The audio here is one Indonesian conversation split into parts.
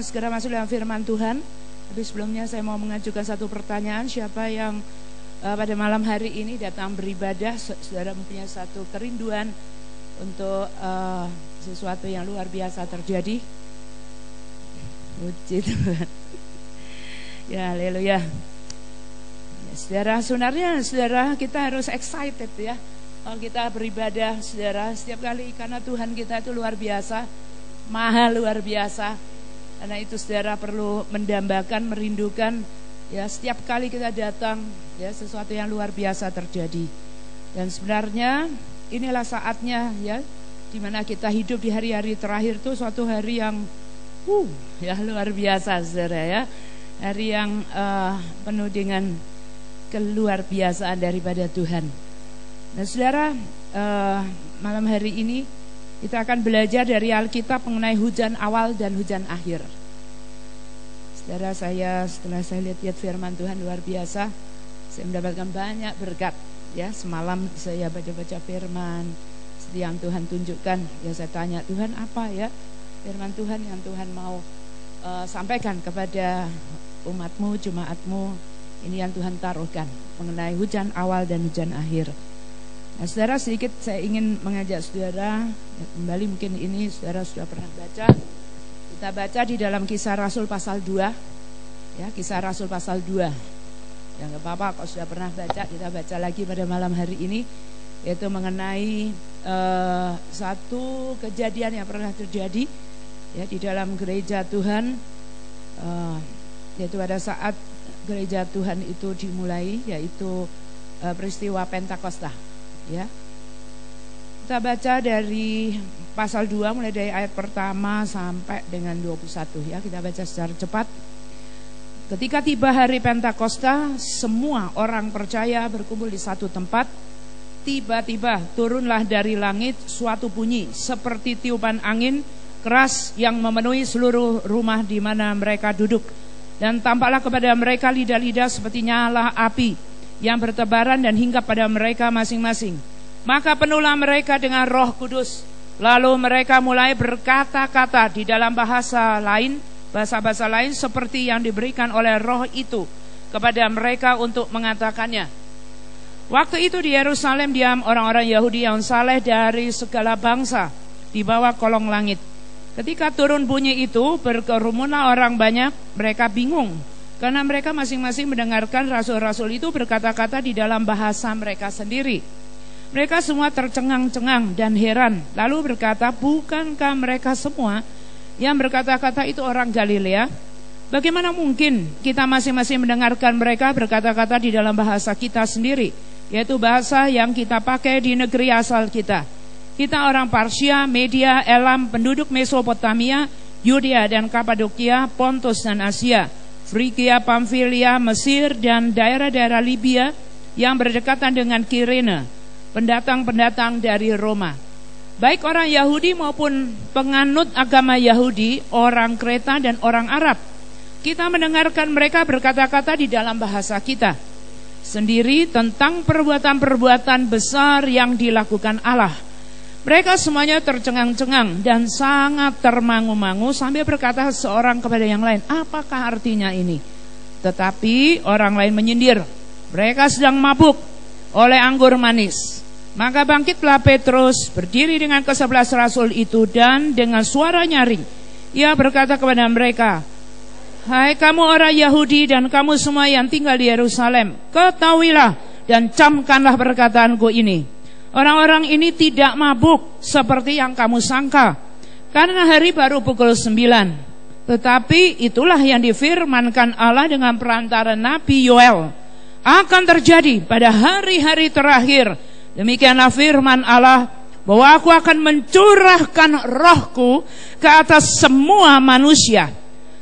Segera masuk dalam firman Tuhan. Tapi sebelumnya saya mau mengajukan satu pertanyaan. Siapa yang pada malam hari ini datang beribadah, saudara mempunyai satu kerinduan untuk sesuatu yang luar biasa terjadi? Puji Tuhan. Ya, haleluya. Ya, saudara, sebenarnya saudara kita harus excited ya. Kalau kita beribadah, saudara, setiap kali, karena Tuhan kita itu luar biasa, maha luar biasa. Karena itu saudara perlu mendambakan, merindukan ya, setiap kali kita datang ya, sesuatu yang luar biasa terjadi. Dan sebenarnya inilah saatnya ya, dimana kita hidup di hari-hari terakhir itu suatu hari yang ya luar biasa saudara ya. Hari yang penuh dengan keluar biasaan daripada Tuhan. Nah saudara, malam hari ini kita akan belajar dari Alkitab mengenai hujan awal dan hujan akhir. Saudara, setelah saya lihat firman Tuhan luar biasa, saya mendapatkan banyak berkat ya. Semalam saya baca-baca firman yang Tuhan tunjukkan. Ya saya tanya, Tuhan apa ya firman Tuhan yang Tuhan mau sampaikan kepada umatmu, jemaatmu. Ini yang Tuhan taruhkan mengenai hujan awal dan hujan akhir. Nah saudara, sedikit saya ingin mengajak saudara ya, kembali, mungkin ini saudara sudah pernah baca. Kita baca di dalam Kisah Rasul pasal 2 ya, Kisah Rasul pasal 2. Ya gak apa-apa kalau sudah pernah baca, kita baca lagi pada malam hari ini. Yaitu mengenai satu kejadian yang pernah terjadi ya, di dalam gereja Tuhan, yaitu pada saat gereja Tuhan itu dimulai, yaitu peristiwa Pentakosta. Ya, kita baca dari pasal 2 mulai dari ayat pertama sampai dengan 21 ya. Kita baca secara cepat. Ketika tiba hari Pentakosta, semua orang percaya berkumpul di satu tempat. Tiba-tiba turunlah dari langit suatu bunyi seperti tiupan angin keras yang memenuhi seluruh rumah di mana mereka duduk. Dan tampaklah kepada mereka lidah-lidah seperti nyala api yang bertebaran dan hinggap pada mereka masing-masing. Maka penuhlah mereka dengan Roh Kudus. Lalu mereka mulai berkata-kata di dalam bahasa lain, bahasa-bahasa lain seperti yang diberikan oleh Roh itu kepada mereka untuk mengatakannya. Waktu itu di Yerusalem diam orang-orang Yahudi yang saleh dari segala bangsa di bawah kolong langit. Ketika turun bunyi itu, berkerumunan orang banyak, mereka bingung karena mereka masing-masing mendengarkan rasul-rasul itu berkata-kata di dalam bahasa mereka sendiri. Mereka semua tercengang-cengang dan heran, lalu berkata, bukankah mereka semua yang berkata-kata itu orang Galilea? Bagaimana mungkin kita masing-masing mendengarkan mereka berkata-kata di dalam bahasa kita sendiri, yaitu bahasa yang kita pakai di negeri asal kita? Kita orang Parsia, Media, Elam, penduduk Mesopotamia, Yudea dan Kapadokia, Pontus dan Asia, Frigia, Pamfilia, Mesir dan daerah-daerah Libya yang berdekatan dengan Kirene, pendatang-pendatang dari Roma, baik orang Yahudi maupun penganut agama Yahudi, orang Kreta dan orang Arab. Kita mendengarkan mereka berkata-kata di dalam bahasa kita sendiri tentang perbuatan-perbuatan besar yang dilakukan Allah. Mereka semuanya tercengang-cengang dan sangat termangu-mangu sambil berkata seorang kepada yang lain, apakah artinya ini? Tetapi orang lain menyindir, mereka sedang mabuk oleh anggur manis. Maka bangkitlah Petrus, berdiri dengan ke-11 rasul itu, dan dengan suara nyaring ia berkata kepada mereka, hai kamu orang Yahudi dan kamu semua yang tinggal di Yerusalem, ketahuilah dan camkanlah perkataanku ini. Orang-orang ini tidak mabuk seperti yang kamu sangka, karena hari baru pukul 9. Tetapi itulah yang difirmankan Allah dengan perantara Nabi Yoel akan terjadi pada hari-hari terakhir. Demikianlah firman Allah, bahwa aku akan mencurahkan rohku ke atas semua manusia.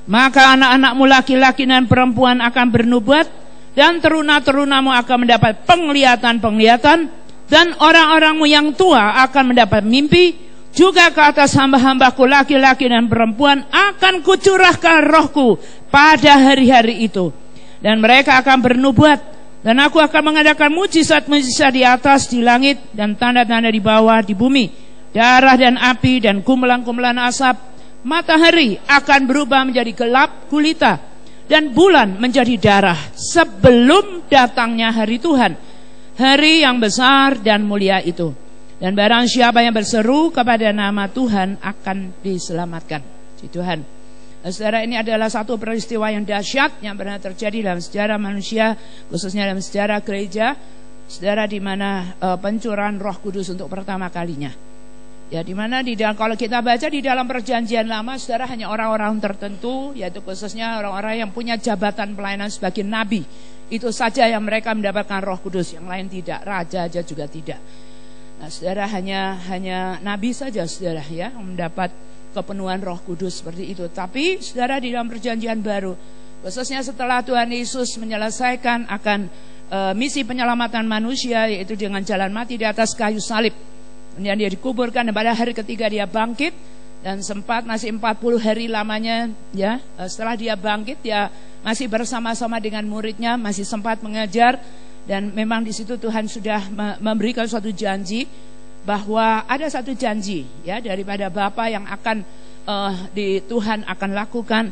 Maka anak-anakmu laki-laki dan perempuan akan bernubuat, dan teruna-terunamu akan mendapat penglihatan-penglihatan, dan orang-orangmu yang tua akan mendapat mimpi. Juga ke atas hamba-hambaku laki-laki dan perempuan akan kucurahkan rohku pada hari-hari itu, dan mereka akan bernubuat. Dan aku akan mengadakan mujizat-mujizat di atas di langit, dan tanda-tanda di bawah di bumi, darah dan api dan kumpulan-kumpulan asap. matahari akan berubah menjadi gelap gulita, dan bulan menjadi darah sebelum datangnya hari Tuhan, hari yang besar dan mulia itu. Dan barang siapa yang berseru kepada nama Tuhan akan diselamatkan. Puji Tuhan. Saudara, ini adalah satu peristiwa yang dahsyat yang pernah terjadi dalam sejarah manusia, khususnya dalam sejarah gereja. Saudara, di mana pencurahan Roh Kudus untuk pertama kalinya. Ya, di mana kalau kita baca di dalam Perjanjian Lama, saudara, hanya orang-orang tertentu, yaitu khususnya orang-orang yang punya jabatan pelayanan sebagai nabi, itu saja yang mereka mendapatkan Roh Kudus, yang lain tidak, raja aja juga tidak. Nah, saudara, hanya nabi saja, saudara, ya, mendapat kepenuhan Roh Kudus seperti itu. Tapi saudara, di dalam Perjanjian Baru, khususnya setelah Tuhan Yesus menyelesaikan akan misi penyelamatan manusia, yaitu dengan jalan mati di atas kayu salib, kemudian dia dikuburkan, dan pada hari ketiga dia bangkit, dan sempat masih 40 hari lamanya, ya, setelah dia bangkit dia masih bersama-sama dengan muridnya, masih sempat mengajar. Dan memang di situ Tuhan sudah memberikan suatu janji, bahwa ada satu janji, ya, daripada Bapa yang akan Tuhan akan lakukan,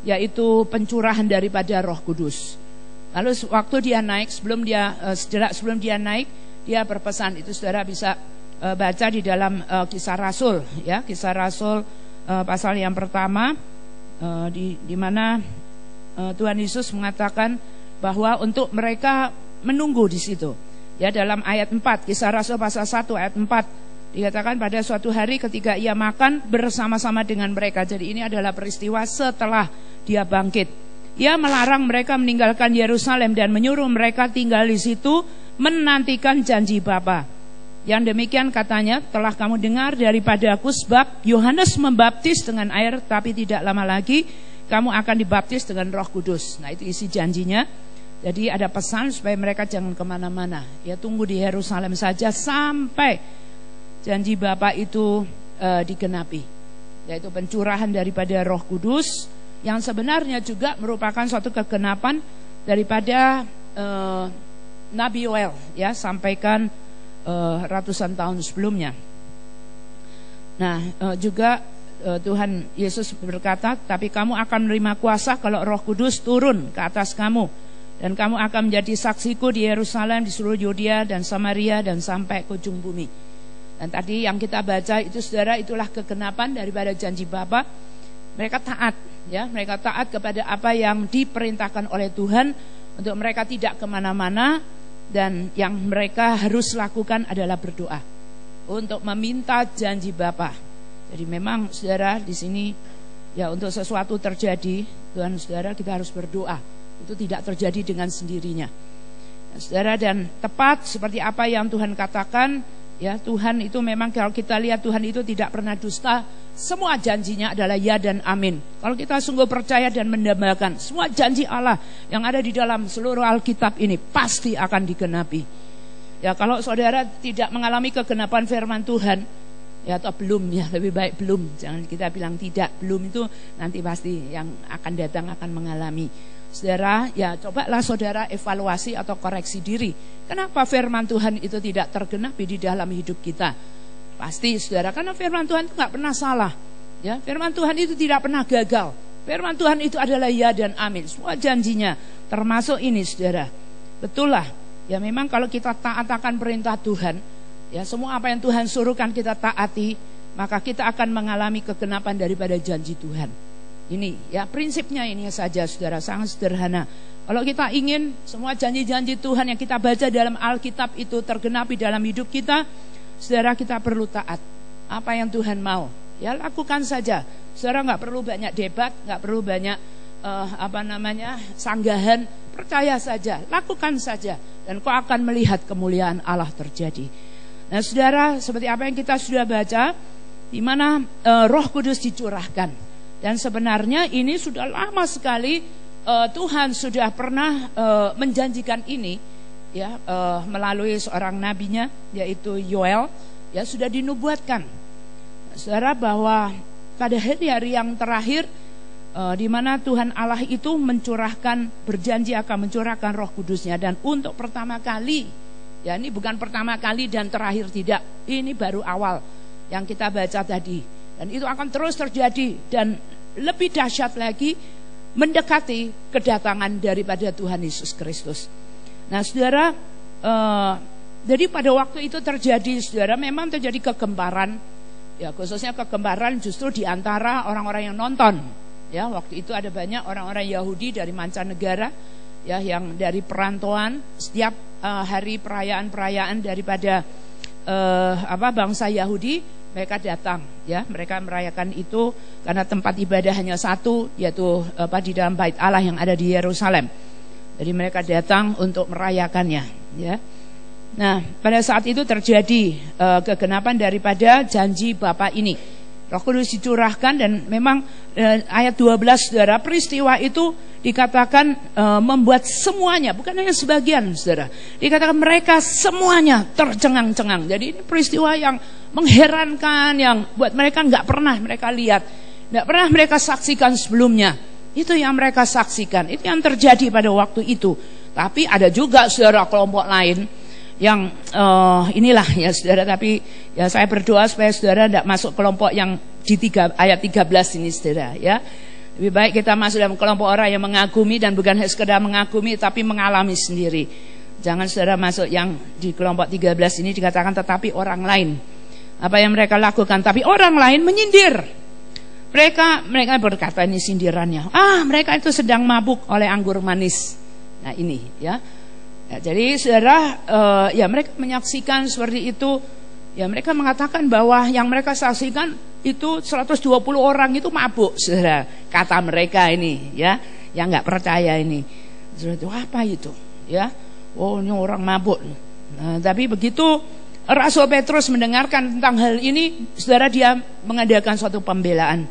yaitu pencurahan daripada Roh Kudus. Lalu waktu dia naik, sebelum dia naik, dia berpesan. Itu saudara bisa baca di dalam Kisah Rasul, ya, Kisah Rasul pasal yang pertama, di mana Tuhan Yesus mengatakan bahwa untuk mereka menunggu di situ. Ya, dalam ayat 4, Kisah Rasul pasal 1 ayat 4 dikatakan, pada suatu hari ketika ia makan bersama-sama dengan mereka. Jadi ini adalah peristiwa setelah dia bangkit. Ia melarang mereka meninggalkan Yerusalem dan menyuruh mereka tinggal di situ menantikan janji Bapa. Yang demikian katanya, telah kamu dengar daripadaku, sebab Yohanes membaptis dengan air, tapi tidak lama lagi kamu akan dibaptis dengan Roh Kudus. Nah, itu isi janjinya. Jadi ada pesan supaya mereka jangan kemana-mana, ya, tunggu di Yerusalem saja sampai janji Bapa itu digenapi, yaitu pencurahan daripada Roh Kudus, yang sebenarnya juga merupakan suatu kegenapan daripada Nabi Yoel, ya, sampaikan ratusan tahun sebelumnya. Nah, juga Tuhan Yesus berkata, tapi kamu akan menerima kuasa kalau Roh Kudus turun ke atas kamu, dan kamu akan menjadi saksiku di Yerusalem, di seluruh Yudea dan Samaria, dan sampai ke ujung bumi. Dan tadi yang kita baca itu, saudara, itulah kegenapan daripada janji Bapa. Mereka taat, ya, mereka taat kepada apa yang diperintahkan oleh Tuhan, untuk mereka tidak kemana-mana, dan yang mereka harus lakukan adalah berdoa untuk meminta janji Bapa. Jadi memang, saudara, di sini, ya, untuk sesuatu terjadi, Tuhan, saudara, kita harus berdoa. Itu tidak terjadi dengan sendirinya, ya, saudara. Dan tepat seperti apa yang Tuhan katakan, ya, Tuhan itu memang, kalau kita lihat, Tuhan itu tidak pernah dusta. Semua janjinya adalah ya dan amin. Kalau kita sungguh percaya dan mendambakan, semua janji Allah yang ada di dalam seluruh Alkitab ini pasti akan digenapi. Ya, kalau saudara tidak mengalami kegenapan firman Tuhan, ya, atau belum, ya, lebih baik belum. Jangan kita bilang tidak, belum, itu nanti pasti yang akan datang akan mengalami. Saudara, ya, cobalah saudara evaluasi atau koreksi diri. Kenapa firman Tuhan itu tidak tergenapi di dalam hidup kita? Pasti, saudara, karena firman Tuhan itu nggak pernah salah. Ya, firman Tuhan itu tidak pernah gagal. Firman Tuhan itu adalah ya dan amin. Semua janjinya, termasuk ini, saudara. Betul lah. Ya, memang kalau kita taat akan perintah Tuhan, ya, semua apa yang Tuhan suruhkan kita taati, maka kita akan mengalami kegenapan daripada janji Tuhan. Ini, ya, prinsipnya ini saja, saudara, sangat sederhana. Kalau kita ingin semua janji-janji Tuhan yang kita baca dalam Alkitab itu tergenapi dalam hidup kita, saudara, kita perlu taat. Apa yang Tuhan mau, ya, lakukan saja. Saudara, nggak perlu banyak debat, nggak perlu banyak sanggahan. Percaya saja, lakukan saja, dan kau akan melihat kemuliaan Allah terjadi. Nah, saudara, seperti apa yang kita sudah baca, di mana Roh Kudus dicurahkan. Dan sebenarnya ini sudah lama sekali Tuhan sudah pernah menjanjikan ini, ya, melalui seorang nabinya, yaitu Yoel, ya, sudah dinubuatkan, saudara, bahwa pada hari-hari yang terakhir, di mana Tuhan Allah itu berjanji akan mencurahkan Roh Kudusnya. Dan untuk pertama kali, ya, ini bukan pertama kali dan terakhir, tidak, ini baru awal yang kita baca tadi. Dan itu akan terus terjadi, dan lebih dahsyat lagi mendekati kedatangan daripada Tuhan Yesus Kristus. Nah saudara, jadi pada waktu itu terjadi, saudara, memang terjadi kegemparan, ya khususnya kegemparan justru di antara orang-orang yang nonton. Ya, waktu itu ada banyak orang-orang Yahudi dari mancanegara, ya, yang dari perantauan. Setiap hari perayaan-perayaan daripada bangsa Yahudi, mereka datang, ya, mereka merayakan itu karena tempat ibadah hanya satu, yaitu di dalam Bait Allah yang ada di Yerusalem. Jadi mereka datang untuk merayakannya, ya. Nah, pada saat itu terjadi kegenapan daripada janji Bapa ini. Roh Kudus dicurahkan, dan memang ayat 12, saudara, peristiwa itu dikatakan membuat semuanya, bukan hanya sebagian, saudara. Dikatakan mereka semuanya tercengang-cengang. Jadi ini peristiwa yang mengherankan, yang buat mereka nggak pernah mereka lihat, nggak pernah mereka saksikan sebelumnya. Itu yang mereka saksikan, itu yang terjadi pada waktu itu. Tapi ada juga, saudara, kelompok lain yang inilah ya saudara, tapi ya saya berdoa supaya saudara tidak masuk kelompok yang di ayat 13 ini, saudara, ya. Lebih baik kita masuk dalam kelompok orang yang mengagumi, dan bukan sekedar mengagumi tapi mengalami sendiri. Jangan saudara masuk yang di kelompok 13 ini dikatakan tetapi orang lain. Apa yang mereka lakukan? Tapi orang lain menyindir. Mereka berkata, ini sindirannya, mereka itu sedang mabuk oleh anggur manis. Nah ini, ya. Ya, jadi saudara, ya mereka menyaksikan seperti itu. Ya mereka mengatakan bahwa yang mereka saksikan itu 120 orang itu mabuk, saudara. Kata mereka ini, ya, yang nggak percaya ini. Saudara, apa itu? Ya, oh ini orang mabuk. Nah, tapi begitu Rasul Petrus mendengarkan tentang hal ini, saudara, dia mengadakan suatu pembelaan.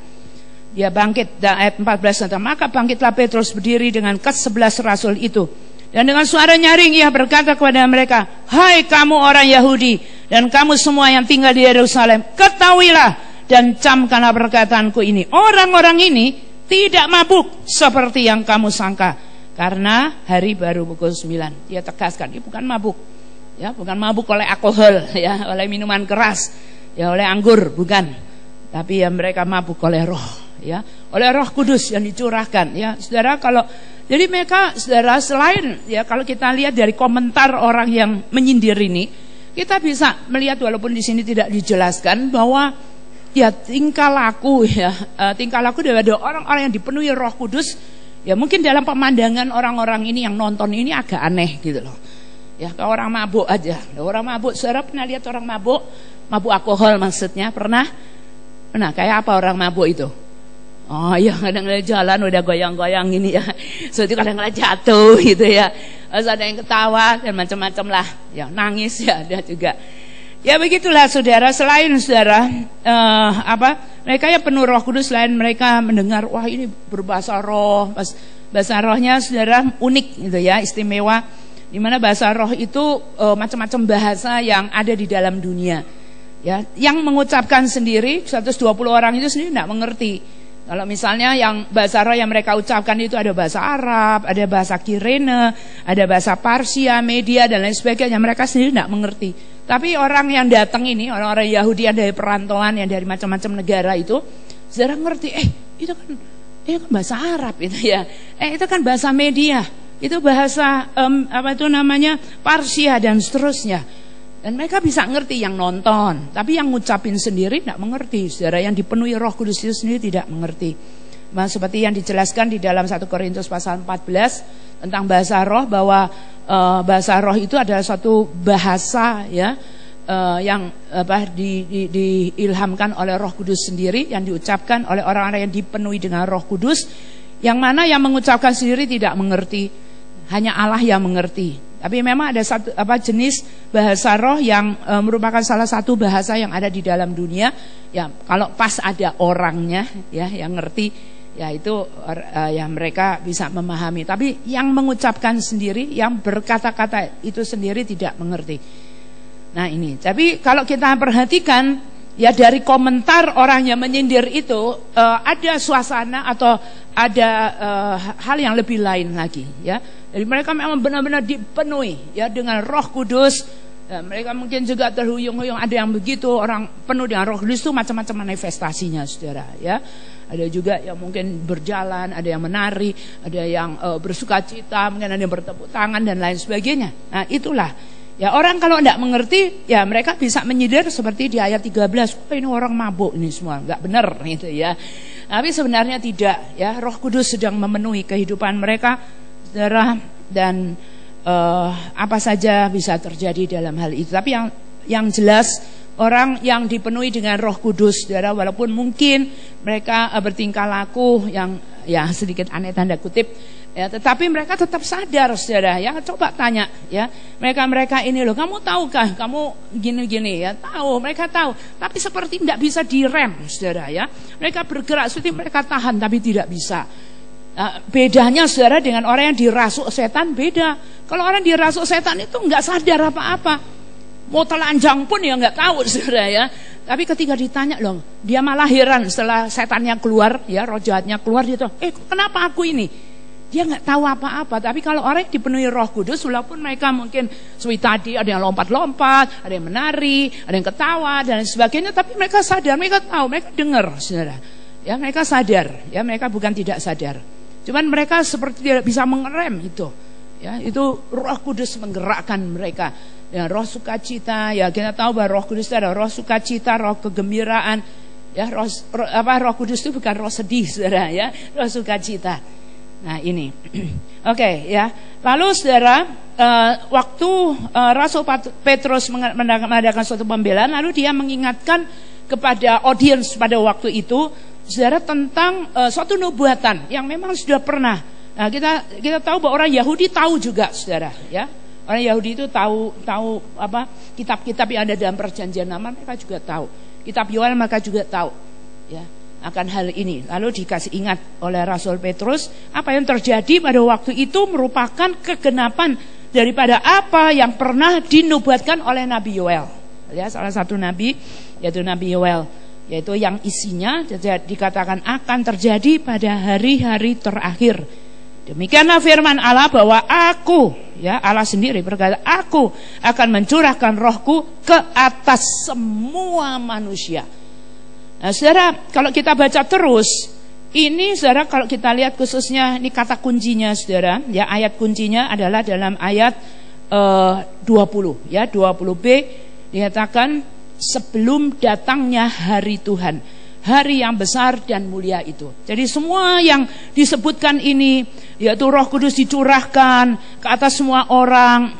Dia bangkit, ayat 14, maka bangkitlah Petrus berdiri dengan ke-11 rasul itu. Dan dengan suara nyaring ia berkata kepada mereka, hai kamu orang Yahudi dan kamu semua yang tinggal di Yerusalem, ketahuilah dan camkanlah perkataanku ini. Orang-orang ini tidak mabuk seperti yang kamu sangka, karena hari baru pukul 9. Dia tegaskan, ini bukan mabuk, ya, bukan mabuk oleh alkohol, ya, oleh minuman keras, ya, oleh anggur, bukan. Tapi ya mereka mabuk oleh roh, ya, oleh Roh Kudus yang dicurahkan, ya, saudara. Kalau jadi mereka, saudara, selain, ya, kalau kita lihat dari komentar orang yang menyindir ini, kita bisa melihat walaupun di sini tidak dijelaskan bahwa ya tingkah laku daripada orang-orang yang dipenuhi Roh Kudus, ya mungkin dalam pemandangan orang-orang ini yang nonton ini agak aneh gitu loh. Ya, kalau orang mabuk aja, orang mabuk, saudara pernah lihat orang mabuk alkohol maksudnya, pernah kayak apa orang mabuk itu? Oh iya, kadang-kadang jalan udah goyang-goyang gini ya, seperti kadang-kadang jatuh gitu ya, terus ada yang ketawa dan macam-macam lah, ya nangis ya ada juga. Ya begitulah saudara. Selain saudara mereka yang penuh Roh Kudus, selain mereka mendengar wah ini berbahasa roh, bahasa rohnya saudara unik gitu ya, istimewa, dimana bahasa roh itu macam-macam bahasa yang ada di dalam dunia. Ya, yang mengucapkan sendiri 120 orang itu sendiri tidak mengerti. Kalau misalnya yang bahasa roh yang mereka ucapkan itu ada bahasa Arab, ada bahasa Kirene, ada bahasa Parsia, Media dan lain sebagainya, mereka sendiri tidak mengerti. Tapi orang yang datang ini, orang-orang Yahudi yang dari perantauan, yang dari macam-macam negara itu, saudara ngerti, itu kan bahasa Arab itu ya, itu kan bahasa Media, itu bahasa Parsia dan seterusnya. Dan mereka bisa ngerti yang nonton, tapi yang ngucapin sendiri tidak mengerti. Saudara, yang dipenuhi Roh Kudus itu sendiri tidak mengerti. Nah, seperti yang dijelaskan di dalam 1 Korintus pasal 14 tentang bahasa roh, bahwa bahasa roh itu adalah suatu bahasa ya yang diilhamkan oleh Roh Kudus sendiri, yang diucapkan oleh orang-orang yang dipenuhi dengan Roh Kudus, yang mana yang mengucapkan sendiri tidak mengerti, hanya Allah yang mengerti. Tapi memang ada satu jenis bahasa roh yang merupakan salah satu bahasa yang ada di dalam dunia. Ya, kalau pas ada orangnya ya yang ngerti, ya itu ya mereka bisa memahami. Tapi yang mengucapkan sendiri, yang berkata-kata itu sendiri tidak mengerti. Nah ini. Tapi kalau kita perhatikan ya dari komentar orang yang menyindir itu, ada suasana atau ada hal yang lebih lain lagi ya. Jadi mereka memang benar-benar dipenuhi ya dengan Roh Kudus, Mereka mungkin juga terhuyung-huyung, ada yang begitu, orang penuh dengan Roh Kudus itu macam-macam manifestasinya, saudara, ya. Ada juga yang mungkin berjalan, ada yang menari, ada yang bersukacita, mungkin ada yang bertepuk tangan dan lain sebagainya. Nah, itulah. Ya, orang kalau tidak mengerti, ya mereka bisa menyindir seperti di ayat 13, oh, ini orang mabuk ini semua, nggak benar gitu ya. Tapi sebenarnya tidak, ya. Roh Kudus sedang memenuhi kehidupan mereka, saudara, dan apa saja bisa terjadi dalam hal itu. Tapi yang jelas orang yang dipenuhi dengan Roh Kudus, saudara, walaupun mungkin mereka bertingkah laku yang ya sedikit aneh tanda kutip, ya, tetapi mereka tetap sadar, saudara, ya. Coba tanya, ya, mereka ini loh, kamu tahukah kamu gini-gini, ya, tahu, mereka tahu, tapi seperti tidak bisa direm, saudara, ya. Mereka bergerak seperti mereka tahan, tapi tidak bisa. Nah, bedanya, saudara, dengan orang yang dirasuk setan beda. Kalau orang dirasuk setan itu nggak sadar apa-apa, mau telanjang pun ya nggak tahu, saudara, ya. Tapi ketika ditanya loh, dia malah heran setelah setannya keluar, ya, roh jahatnya keluar, dia tuh, kenapa aku ini? Dia nggak tahu apa-apa. Tapi kalau orang yang dipenuhi Roh Kudus, walaupun mereka mungkin seperti tadi ada yang lompat-lompat, ada yang menari, ada yang ketawa dan sebagainya, tapi mereka sadar, mereka tahu, mereka dengar, saudara. Ya, mereka sadar, ya, mereka bukan tidak sadar. Cuman mereka seperti tidak bisa mengerem itu. Ya, itu Roh Kudus menggerakkan mereka. Ya, roh sukacita, ya, kita tahu bahwa Roh Kudus itu ada roh sukacita, roh kegembiraan. Ya, Roh Kudus itu bukan roh sedih, saudara, ya, roh sukacita. Nah, ini. Oke, ya. Lalu, saudara, waktu Rasul Petrus mengadakan suatu pembelaan, lalu dia mengingatkan kepada audiens pada waktu itu, saudara, tentang suatu nubuatan yang memang sudah pernah. Nah, kita tahu bahwa orang Yahudi tahu juga, saudara, ya. Orang Yahudi itu tahu apa kitab-kitab yang ada dalam Perjanjian Lama, mereka juga tahu. Kitab Yoel mereka juga tahu, ya, akan hal ini. Lalu dikasih ingat oleh Rasul Petrus, apa yang terjadi pada waktu itu merupakan kegenapan daripada apa yang pernah dinubuatkan oleh Nabi Yoel. Ya, salah satu nabi yaitu Nabi Yoel, yaitu yang isinya dikatakan akan terjadi pada hari-hari terakhir. Demikianlah firman Allah bahwa aku, ya, Allah sendiri berkata, aku akan mencurahkan rohku ke atas semua manusia. Nah, saudara, kalau kita baca terus, ini, saudara, kalau kita lihat khususnya ini kata kuncinya, saudara, ya, ayat kuncinya adalah dalam ayat 20, ya, 20b dikatakan sebelum datangnya hari Tuhan, hari yang besar dan mulia itu. Jadi semua yang disebutkan ini, yaitu Roh Kudus dicurahkan ke atas semua orang,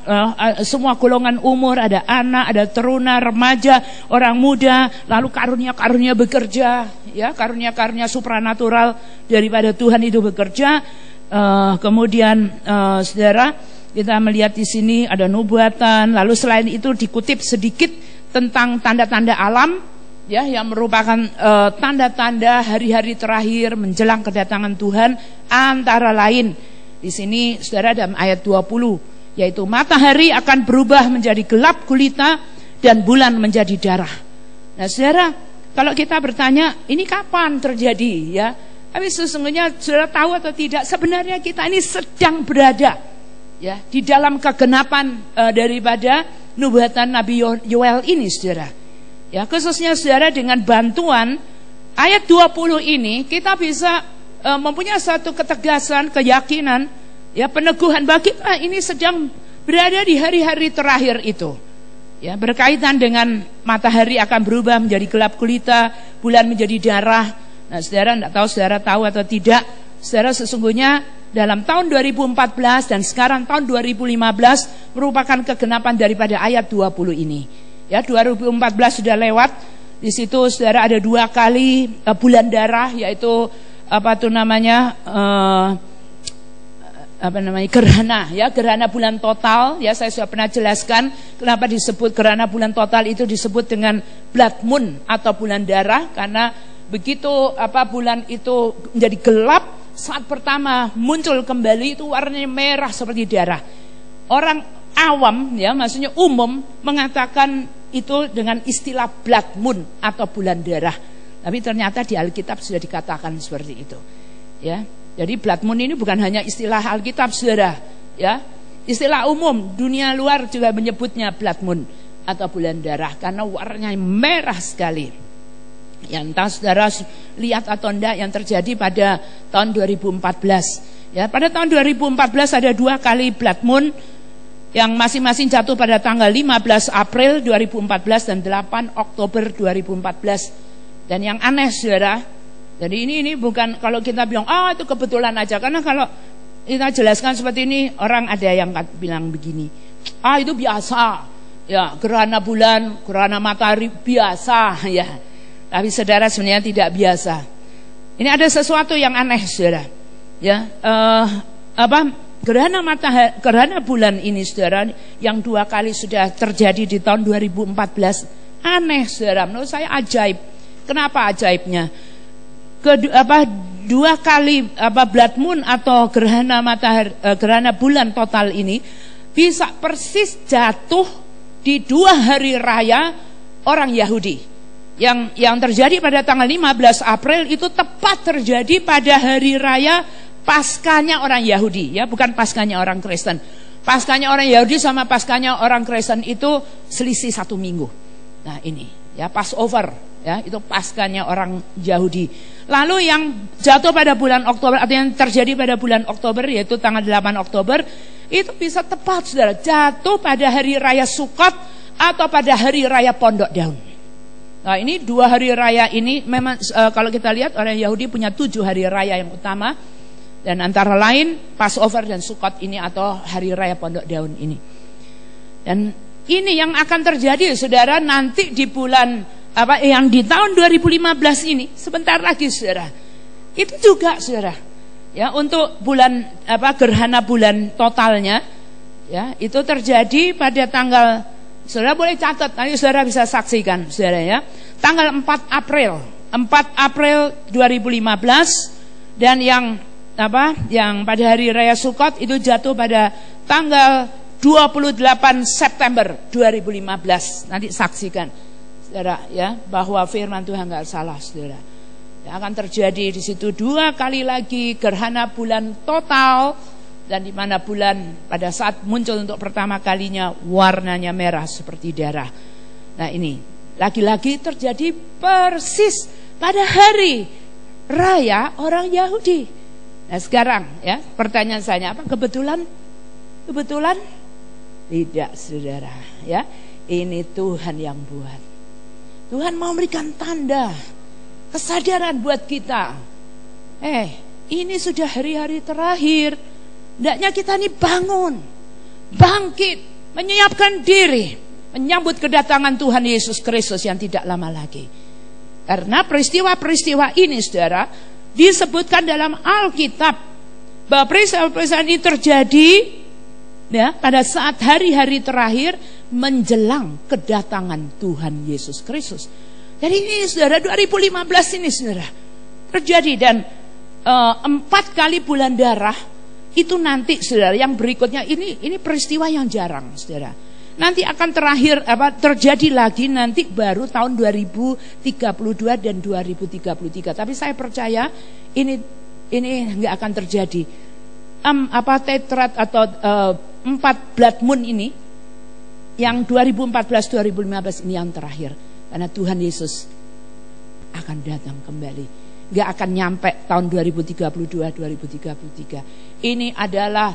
semua golongan umur, ada anak, ada teruna, remaja, orang muda, lalu karunia-karunia bekerja, ya, karunia-karunia supranatural daripada Tuhan itu bekerja. Kemudian, saudara, kita melihat di sini ada nubuatan, lalu selain itu dikutip sedikit tentang tanda-tanda alam, ya, yang merupakan tanda-tanda hari-hari terakhir menjelang kedatangan Tuhan, antara lain di sini, saudara, dalam ayat 20, yaitu matahari akan berubah menjadi gelap gulita dan bulan menjadi darah. Nah, saudara, kalau kita bertanya ini kapan terjadi, ya, tapi sesungguhnya saudara tahu atau tidak, sebenarnya kita ini sedang berada, ya, di dalam kegenapan daripada nubuatan Nabi Yoel ini, saudara. Ya, khususnya, saudara, dengan bantuan ayat 20 ini kita bisa mempunyai satu ketegasan, keyakinan, ya, peneguhan bagi kita ini sedang berada di hari-hari terakhir itu. Ya, berkaitan dengan matahari akan berubah menjadi gelap gulita, bulan menjadi darah. Nah, saudara, tidak tahu saudara tahu atau tidak, saudara, sesungguhnya dalam tahun 2014 dan sekarang tahun 2015 merupakan kegenapan daripada ayat 20 ini. Ya, 2014 sudah lewat. Di situ, saudara, ada 2 kali bulan darah, yaitu gerhana, ya, gerhana bulan total. Ya, saya sudah pernah jelaskan kenapa disebut gerhana bulan total, itu disebut dengan blood moon atau bulan darah, karena begitu bulan itu menjadi gelap, saat pertama muncul kembali itu warnanya merah seperti darah. Orang awam, ya, maksudnya umum, mengatakan itu dengan istilah blood moon atau bulan darah. Tapi ternyata di Alkitab sudah dikatakan seperti itu. Ya, jadi blood moon ini bukan hanya istilah Alkitab, saudara. Ya, istilah umum dunia luar juga menyebutnya blood moon. atau bulan darah karena warnanya merah sekali. Yang entah saudara lihat atau enggak yang terjadi pada tahun 2014. Ya, pada tahun 2014 ada 2 kali blood moon yang masing-masing jatuh pada tanggal 15 April 2014 dan 8 Oktober 2014. Dan yang aneh saudara, jadi ini bukan kalau kita bilang itu kebetulan aja, karena kalau kita jelaskan seperti ini orang ada yang bilang begini, itu biasa. Ya, gerhana bulan, gerhana matahari biasa ya. Tapi saudara sebenarnya tidak biasa. Ini ada sesuatu yang aneh saudara. Ya, gerhana matahari, gerhana bulan ini saudara yang 2 kali sudah terjadi di tahun 2014. Aneh saudara, menurut saya ajaib. Kenapa ajaibnya? 2 kali blood moon atau gerhana matahari, gerhana bulan total ini bisa persis jatuh di 2 hari raya orang Yahudi. Yang terjadi pada tanggal 15 April itu tepat terjadi pada hari raya Paskahnya orang Yahudi, ya, bukan Paskahnya orang Kristen. Paskahnya orang Yahudi sama Paskahnya orang Kristen itu selisih 1 minggu. Nah, ini ya Passover, ya, itu Paskahnya orang Yahudi. Lalu yang jatuh pada bulan Oktober atau yang terjadi pada bulan Oktober yaitu tanggal 8 Oktober itu bisa tepat saudara jatuh pada hari raya Sukot atau pada hari raya Pondok Daun. Nah, ini 2 hari raya ini memang kalau kita lihat orang Yahudi punya 7 hari raya yang utama. Dan antara lain Passover dan Sukot ini atau hari raya Pondok Daun ini. Dan ini yang akan terjadi saudara nanti di bulan yang di tahun 2015 ini sebentar lagi saudara. Itu juga saudara. Ya, untuk bulan gerhana bulan totalnya ya, itu terjadi pada tanggal, saudara boleh catat nanti saudara bisa saksikan saudara ya. Tanggal 4 April 2015 dan yang pada hari raya Sukot itu jatuh pada tanggal 28 September 2015. Nanti saksikan saudara ya bahwa firman Tuhan enggak salah saudara. Yang akan terjadi di situ 2 kali lagi gerhana bulan total, dan di mana bulan pada saat muncul untuk pertama kalinya warnanya merah seperti darah. Nah, ini lagi-lagi terjadi persis pada hari raya orang Yahudi. Nah, sekarang ya pertanyaan saya, apa kebetulan? Kebetulan? Tidak saudara ya. Ini Tuhan yang buat. Tuhan mau memberikan tanda kesadaran buat kita. Ini sudah hari-hari terakhir. Hendaknya kita ini bangun, bangkit, menyiapkan diri menyambut kedatangan Tuhan Yesus Kristus yang tidak lama lagi. Karena peristiwa-peristiwa ini saudara disebutkan dalam Alkitab bahwa peristiwa-peristiwa ini terjadi ya pada saat hari-hari terakhir menjelang kedatangan Tuhan Yesus Kristus. Jadi ini saudara 2015 ini saudara terjadi, dan 4 kali bulan darah itu nanti saudara yang berikutnya ini peristiwa yang jarang saudara. Nanti akan terjadi lagi nanti baru tahun 2032 dan 2033. Tapi saya percaya ini nggak akan terjadi. Tetrat atau 4 blood moon ini yang 2014-2015 ini yang terakhir. Karena Tuhan Yesus akan datang kembali. Nggak akan nyampe tahun 2032-2033. Ini adalah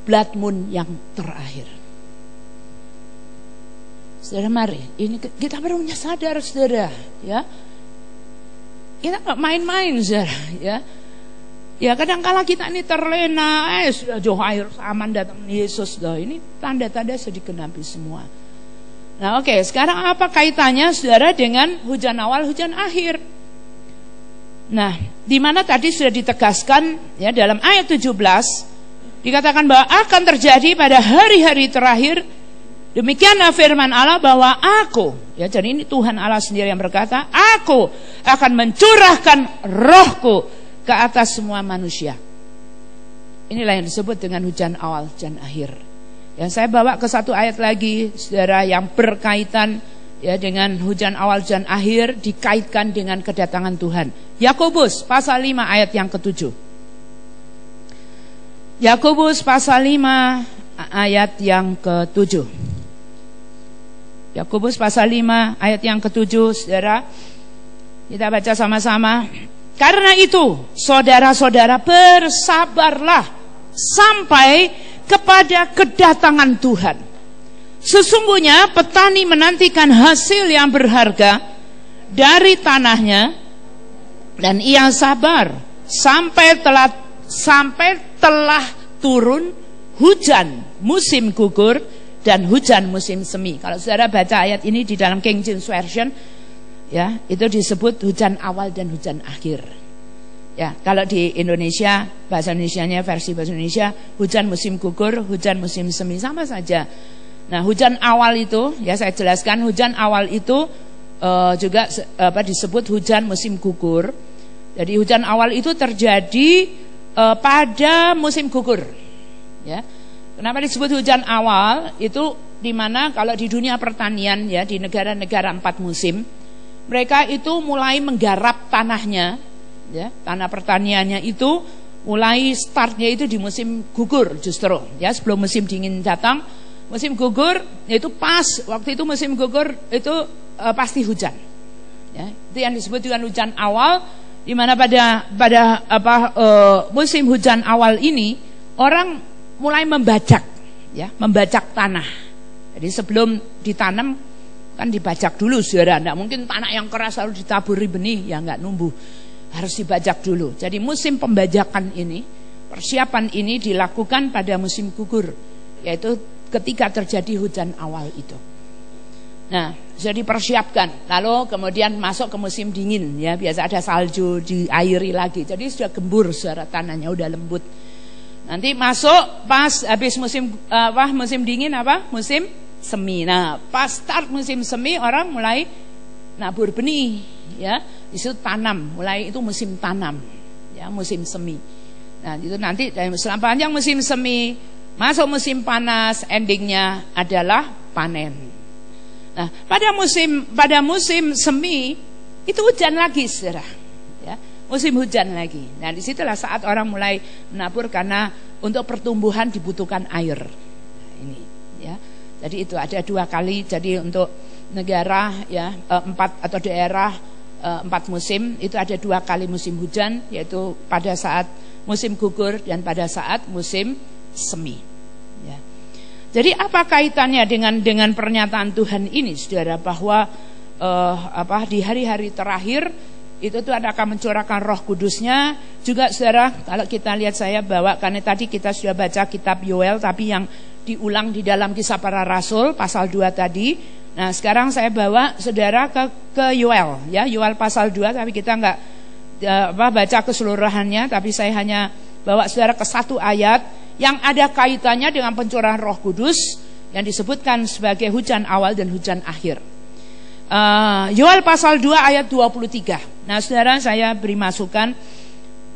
blood moon yang terakhir. Saudara, mari ini kita baru sadar saudara ya. Kita nggak main-main saudara ya. Ya kadang-kala kita ini terlena, sudah jauh air aman datang Yesus loh. Ini tanda-tanda sudah digenapi semua. Nah, oke, sekarang apa kaitannya saudara dengan hujan awal, hujan akhir? Nah, di mana tadi sudah ditegaskan ya dalam ayat 17 dikatakan bahwa akan terjadi pada hari-hari terakhir. Demikianlah firman Allah bahwa aku, ya jadi ini Tuhan Allah sendiri yang berkata, aku akan mencurahkan rohku ke atas semua manusia. Inilah yang disebut dengan hujan awal, hujan akhir. Yang saya bawa ke satu ayat lagi, saudara, yang berkaitan ya dengan hujan awal, hujan akhir, dikaitkan dengan kedatangan Tuhan. Yakobus pasal 5 ayat yang ke-7. Yakobus pasal 5 ayat yang ke-7. Yakobus pasal 5 ayat yang ke-7, saudara. Kita baca sama-sama. Karena itu, saudara-saudara, bersabarlah sampai kepada kedatangan Tuhan. Sesungguhnya petani menantikan hasil yang berharga dari tanahnya, dan ia sabar sampai telah turun hujan musim gugur dan hujan musim semi. Kalau saudara baca ayat ini di dalam King James Version, ya, itu disebut hujan awal dan hujan akhir. Ya, kalau di Indonesia, bahasa Indonesianya, versi bahasa Indonesia, hujan musim gugur, hujan musim semi, sama saja. Nah, hujan awal itu, ya saya jelaskan, hujan awal itu juga disebut hujan musim gugur. Jadi hujan awal itu terjadi pada musim gugur. Ya, kenapa disebut hujan awal? Itu dimana kalau di dunia pertanian, ya, di negara-negara 4 musim, mereka itu mulai menggarap tanahnya, ya, tanah pertaniannya itu mulai startnya itu di musim gugur justru, ya, sebelum musim dingin datang. Musim gugur itu pas waktu itu musim gugur itu pasti hujan, ya, itu yang disebut dengan hujan awal, di mana pada musim hujan awal ini orang mulai membajak, ya, membajak tanah. Jadi sebelum ditanam kan dibajak dulu, saudara. Tidak mungkin tanah yang keras lalu ditaburi benih, ya nggak numbuh, harus dibajak dulu. Jadi musim pembajakan ini, persiapan ini dilakukan pada musim gugur, yaitu ketika terjadi hujan awal itu. Nah, sudah dipersiapkan, lalu kemudian masuk ke musim dingin, ya, biasa ada salju, diairi lagi, jadi sudah gembur, saudara, tanahnya udah lembut. Nanti masuk pas habis musim musim dingin musim semi. Nah, pas start musim semi orang mulai nabur benih, ya, itu tanam, mulai itu musim tanam, ya, musim semi. Nah, itu nanti selama panjang musim semi, masuk musim panas, endingnya adalah panen. Nah, pada musim semi itu hujan lagi, saudara, ya, musim hujan lagi. Nah, disitulah saat orang mulai menabur karena untuk pertumbuhan dibutuhkan air. Nah, ini, ya. Jadi itu ada 2 kali. Jadi untuk negara, ya, 4 atau daerah 4 musim itu ada 2 kali musim hujan, yaitu pada saat musim gugur dan pada saat musim semi. Ya. Jadi apa kaitannya dengan pernyataan Tuhan ini, saudara, bahwa di hari-hari terakhir itu Tuhan akan mencurahkan Roh Kudusnya juga, saudara. Kalau kita lihat, saya bawa karena tadi kita sudah baca kitab Yoel, tapi yang diulang di dalam Kisah Para Rasul pasal 2 tadi. Nah, sekarang saya bawa saudara ke Yoel, ya, Yoel pasal 2, tapi kita enggak baca keseluruhannya, tapi saya hanya bawa saudara ke 1 ayat yang ada kaitannya dengan pencurahan Roh Kudus yang disebutkan sebagai hujan awal dan hujan akhir. Yoel pasal 2 ayat 23. Nah, saudara, saya beri masukan,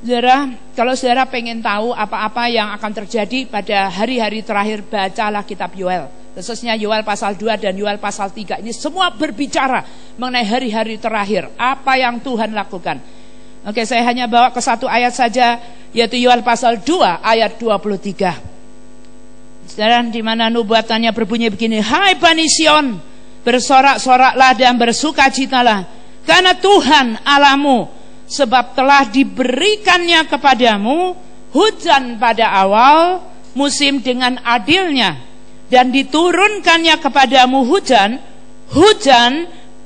saudara, kalau saudara pengen tahu apa-apa yang akan terjadi pada hari-hari terakhir, bacalah kitab Yoel, khususnya Yoel pasal 2 dan Yoel pasal 3. Ini semua berbicara mengenai hari-hari terakhir, apa yang Tuhan lakukan. Oke, saya hanya bawa ke 1 ayat saja, yaitu Yoel pasal 2 ayat 23. Saudara, di mana nubuatannya berbunyi begini, hai Bani Sion, bersorak-soraklah dan bersukacitalah, karena Tuhan Allahmu, sebab telah diberikannya kepadamu hujan pada awal musim dengan adilnya, dan diturunkannya kepadamu hujan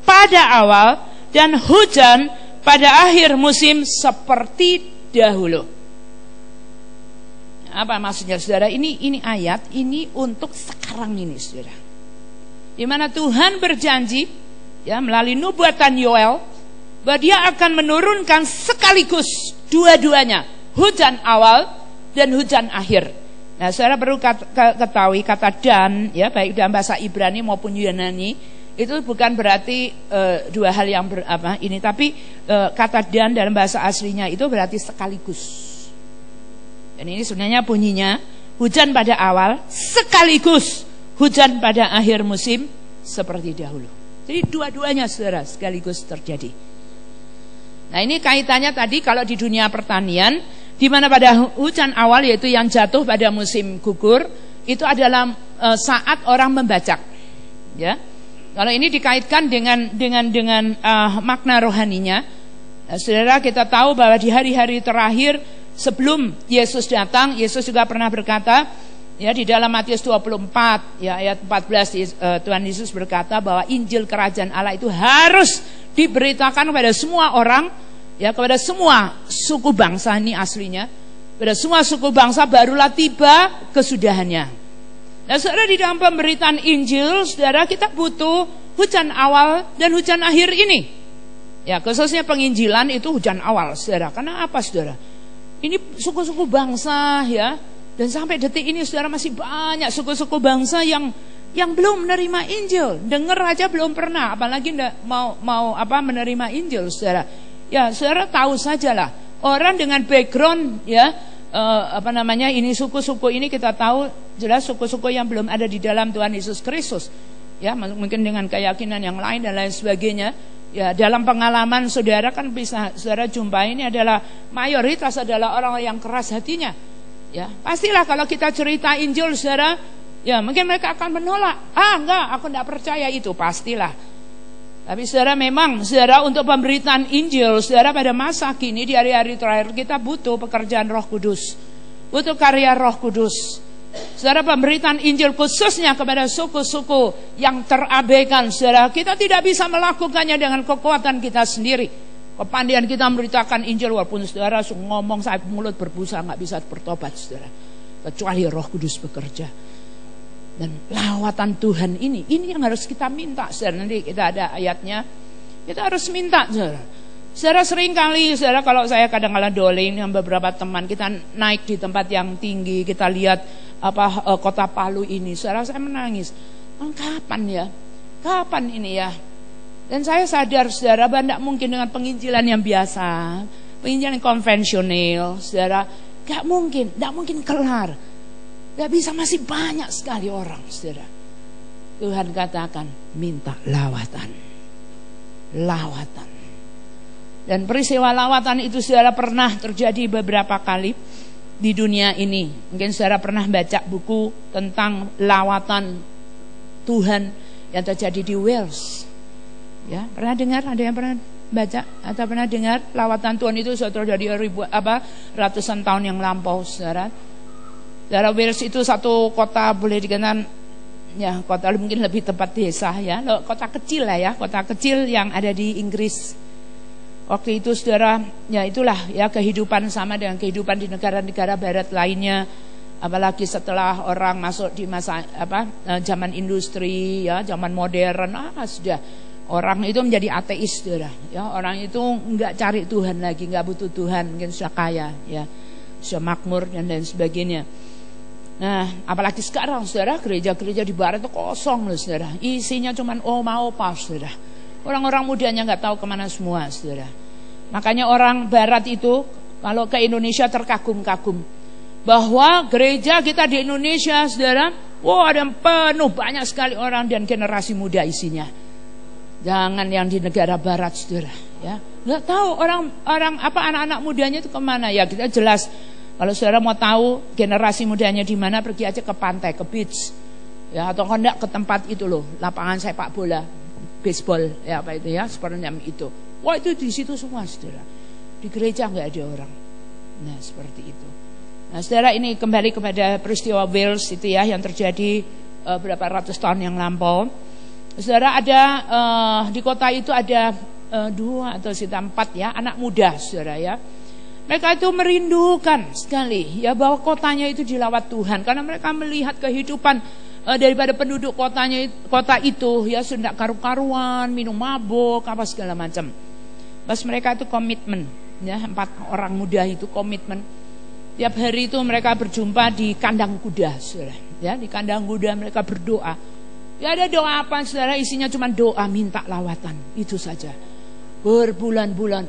pada awal dan hujan pada akhir musim seperti dahulu. Apa maksudnya, saudara? Ini ayat ini untuk sekarang ini, saudara, di mana Tuhan berjanji, ya, melalui nubuatan Yoel, bahwa Dia akan menurunkan sekaligus dua-duanya, hujan awal dan hujan akhir. Nah, saudara perlu ketahui kata dan, ya, baik dalam bahasa Ibrani maupun Yunani, itu bukan berarti 2 hal yang ini, tapi kata dan dalam bahasa aslinya itu berarti sekaligus. Dan ini sebenarnya bunyinya hujan pada awal sekaligus hujan pada akhir musim seperti dahulu. Jadi dua-duanya, saudara, sekaligus terjadi. Nah, ini kaitannya tadi kalau di dunia pertanian, di mana pada hujan awal, yaitu yang jatuh pada musim gugur, itu adalah saat orang membajak, ya. Kalau ini dikaitkan dengan makna rohaninya, saudara, kita tahu bahwa di hari-hari terakhir sebelum Yesus datang, Yesus juga pernah berkata, ya, di dalam Matius 24 ya ayat 14, Tuhan Yesus berkata bahwa Injil Kerajaan Allah itu harus diberitakan kepada semua orang, ya, kepada semua suku bangsa. Ini aslinya, pada semua suku bangsa barulah tiba kesudahannya. Nah, saudara, di dalam pemberitaan Injil, saudara, kita butuh hujan awal dan hujan akhir ini. Ya, khususnya penginjilan itu hujan awal, saudara. Karena apa, saudara? Ini suku-suku bangsa, ya. Dan sampai detik ini, saudara, masih banyak suku-suku bangsa yang belum menerima Injil. Dengar aja belum pernah, apalagi mau menerima Injil, saudara. Ya, saudara tahu sajalah, orang dengan background, ya, ini suku-suku ini kita tahu jelas suku-suku yang belum ada di dalam Tuhan Yesus Kristus. Ya, mungkin dengan keyakinan yang lain dan lain sebagainya. Ya, dalam pengalaman saudara kan bisa saudara jumpai, ini adalah mayoritas adalah orang yang keras hatinya. Ya, pastilah kalau kita cerita Injil, saudara, ya mungkin mereka akan menolak. Enggak, aku enggak percaya itu, pastilah. Tapi saudara, memang saudara, untuk pemberitaan Injil, saudara, pada masa kini di hari-hari terakhir kita butuh pekerjaan Roh Kudus, butuh karya Roh Kudus. Saudara, pemberitaan Injil khususnya kepada suku-suku yang terabaikan, saudara, kita tidak bisa melakukannya dengan kekuatan kita sendiri. Kepandaian kita memberitakan Injil, walaupun saudara ngomong sampai mulut berbusa, nggak bisa bertobat, saudara, kecuali Roh Kudus bekerja. Dan lawatan Tuhan ini yang harus kita minta, saudara. Nanti kita ada ayatnya, kita harus minta, saudara. Saudara, sering kali, saudara, kalau saya kadang-kadang doling dengan beberapa teman, kita naik di tempat yang tinggi, kita lihat kota Palu ini, saudara, saya menangis. Kapan ya? Kapan ini ya? Dan saya sadar, saudara, bahwa tidak mungkin dengan penginjilan yang biasa, penginjilan yang konvensional, saudara, tidak mungkin kelar, tidak bisa, masih banyak sekali orang, saudara. Tuhan katakan, minta lawatan. Dan peristiwa lawatan itu, saudara, pernah terjadi beberapa kali di dunia ini. Mungkin saudara pernah baca buku tentang lawatan Tuhan yang terjadi di Wales. Ya, pernah dengar? Ada yang pernah baca atau pernah dengar lawatan Tuhan itu sudah terjadi ratusan tahun yang lampau, saudara. Saudara, Wales itu satu kota, boleh dikatakan ya kota, mungkin lebih tepat desa, ya, kota kecil lah ya, kota kecil yang ada di Inggris. Waktu itu, saudara, ya itulah ya kehidupan sama dengan kehidupan di negara-negara barat lainnya. Apalagi setelah orang masuk di masa zaman industri, ya, zaman modern, sudah orang itu menjadi ateis, saudara. Ya, orang itu enggak cari Tuhan lagi, enggak butuh Tuhan, mungkin sudah kaya, ya, sudah makmur dan lain sebagainya. Nah, apalagi sekarang, saudara, gereja-gereja di barat itu kosong loh, saudara. Isinya cuman opa, saudara. Orang-orang mudanya enggak tahu kemana semua, saudara. Makanya orang barat itu kalau ke Indonesia terkagum-kagum bahwa gereja kita di Indonesia, saudara, ada yang penuh, banyak sekali orang dan generasi muda isinya. Jangan yang di negara barat, saudara, ya. Nggak tahu orang anak-anak mudanya itu kemana. Ya, kita jelas kalau saudara mau tahu generasi mudanya di mana, pergi aja ke pantai, ke beach, ya, atau enggak ke tempat itu loh, lapangan sepak bola, baseball, ya, apa itu ya, seperti itu. Wah, itu di situ semua, saudara. Di gereja nggak ada orang. Nah, seperti itu. Nah, saudara, ini kembali kepada peristiwa Wales itu ya, yang terjadi berapa ratus tahun yang lampau. Saudara, ada di kota itu ada 2 atau 4 ya anak muda, saudara, ya. Mereka itu merindukan sekali ya bahwa kotanya itu dilawat Tuhan, karena mereka melihat kehidupan daripada penduduk kota itu ya sudah karu-karuan, minum mabuk, apa segala macam. Pas mereka itu komitmen, ya, 4 orang muda itu komitmen. Tiap hari itu mereka berjumpa di kandang kuda, saudara. Ya, di kandang kuda mereka berdoa. Ya, ada doa apa, saudara? Isinya cuma doa minta lawatan, itu saja. Berbulan-bulan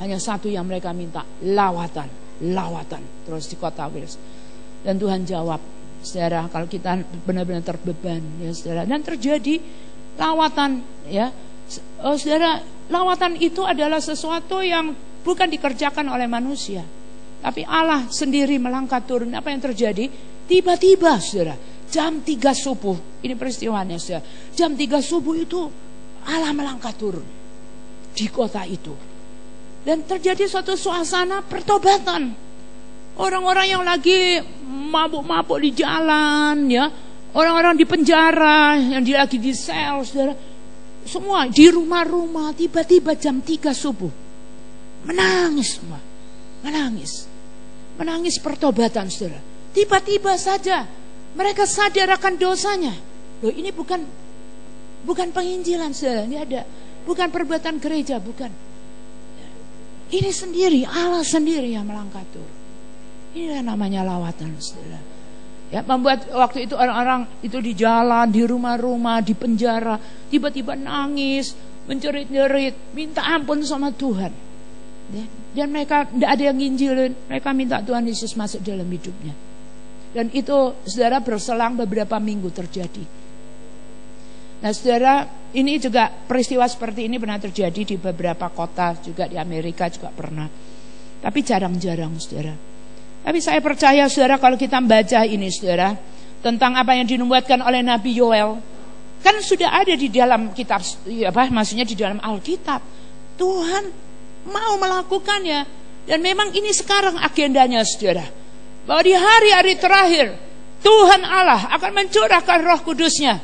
hanya satu yang mereka minta, lawatan. Terus di kota Wales. Dan Tuhan jawab, saudara, kalau kita benar-benar terbeban, ya, saudara. Dan terjadi lawatan, ya. Saudara, lawatan itu adalah sesuatu yang bukan dikerjakan oleh manusia, tapi Allah sendiri melangkah turun. Apa yang terjadi? Tiba-tiba, saudara, jam 3 subuh, ini peristiwanya saudara. Jam 3 subuh itu Allah melangkah turun di kota itu. Dan terjadi suatu suasana pertobatan. Orang-orang yang lagi mabuk-mabuk di jalan, ya, orang-orang di penjara, yang lagi di sel, saudara, semua di rumah-rumah, tiba-tiba jam 3 subuh menangis semua, menangis pertobatan, saudara. Tiba-tiba saja mereka sadar akan dosanya. Loh, ini bukan penginjilan, saudara, ini ada, bukan perbuatan gereja, bukan. Ini sendiri, Allah sendiri yang melangkah turun. Inilah namanya lawatan, saudara. Ya, membuat waktu itu orang-orang itu di jalan, di rumah-rumah, di penjara, tiba-tiba nangis, menjerit-jerit, minta ampun sama Tuhan. Ya, dan mereka tidak ada yang nginjilin, mereka minta Tuhan Yesus masuk dalam hidupnya. Dan itu, saudara, berselang beberapa minggu terjadi. Nah, saudara, ini juga peristiwa seperti ini pernah terjadi di beberapa kota juga di Amerika juga pernah. Tapi jarang-jarang, saudara. Tapi saya percaya, saudara, kalau kita membaca ini, saudara, tentang apa yang dinubuatkan oleh Nabi Yoel, kan sudah ada di dalam kitab, maksudnya di dalam Alkitab. Tuhan mau melakukannya, dan memang ini sekarang agendanya, saudara, bahwa di hari-hari terakhir Tuhan Allah akan mencurahkan Roh Kudus-Nya.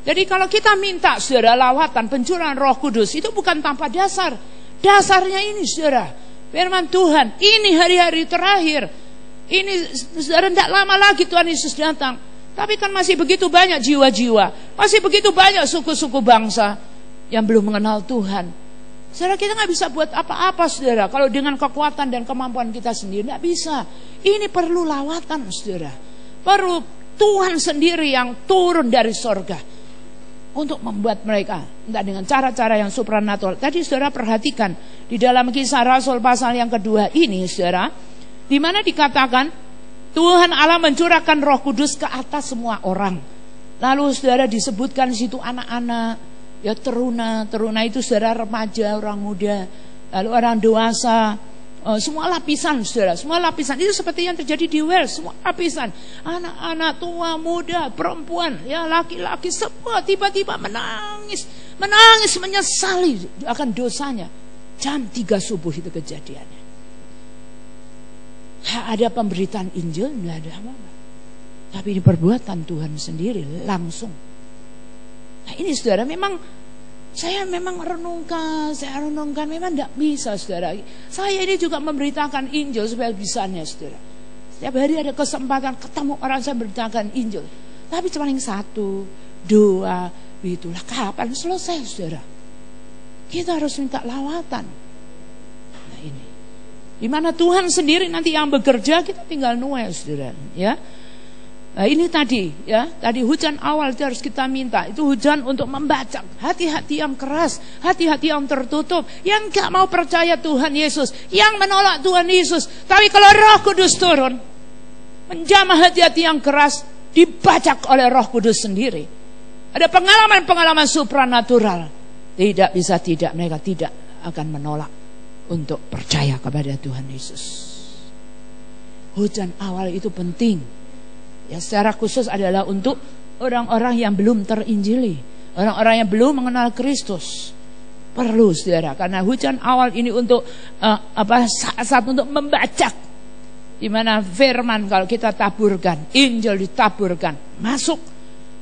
Jadi kalau kita minta, saudara, lawatan pencurahan Roh Kudus, itu bukan tanpa dasar. Dasarnya ini, saudara, firman Tuhan, ini hari-hari terakhir. Ini, saudara, tidak lama lagi Tuhan Yesus datang. Tapi kan masih begitu banyak jiwa-jiwa, masih begitu banyak suku-suku bangsa yang belum mengenal Tuhan. Saudara, kita nggak bisa buat apa-apa, saudara, kalau dengan kekuatan dan kemampuan kita sendiri, nggak bisa. Ini perlu lawatan, saudara. Perlu Tuhan sendiri yang turun dari sorga untuk membuat mereka, entah dengan cara-cara yang supranatural. Tadi saudara perhatikan di dalam Kisah Rasul pasal yang kedua ini, saudara, di mana dikatakan Tuhan Allah mencurahkan Roh Kudus ke atas semua orang. Lalu saudara disebutkan di situ anak-anak, ya, teruna itu saudara, remaja, orang muda, lalu orang dewasa, semua lapisan, saudara, semua lapisan. Itu seperti yang terjadi di Wales, semua lapisan, anak-anak, tua, muda, perempuan, ya, laki-laki, semua tiba-tiba menangis menyesali akan dosanya. Jam 3 subuh itu kejadiannya. Ada pemberitaan Injil, nggak ada apa-apa. Tapi ini perbuatan Tuhan sendiri langsung. Nah, ini, saudara, memang saya renungkan, memang tidak bisa, saudara. Saya ini juga memberitakan Injil supaya bisanya, saudara. Setiap hari ada kesempatan ketemu orang, saya beritakan Injil. Tapi cuma yang 1, 2, itulah kapan selesai, saudara. Kita harus minta lawatan. Nah, ini di mana Tuhan sendiri nanti yang bekerja, kita tinggal nuai, saudara, ya. Nah, ini tadi, ya, tadi hujan awal itu harus kita minta. Itu hujan untuk membacak hati-hati yang keras, hati-hati yang tertutup, yang gak mau percaya Tuhan Yesus, yang menolak Tuhan Yesus. Tapi kalau Roh Kudus turun, menjamah hati-hati yang keras, dibacak oleh Roh Kudus sendiri. Ada pengalaman-pengalaman supranatural. Tidak bisa tidak, mereka tidak akan menolak untuk percaya kepada Tuhan Yesus. Hujan awal itu penting, ya, secara khusus adalah untuk orang-orang yang belum terinjili, orang-orang yang belum mengenal Kristus. Perlu, saudara, karena hujan awal ini untuk saat untuk membacak, di mana firman kalau kita taburkan, Injil ditaburkan, masuk,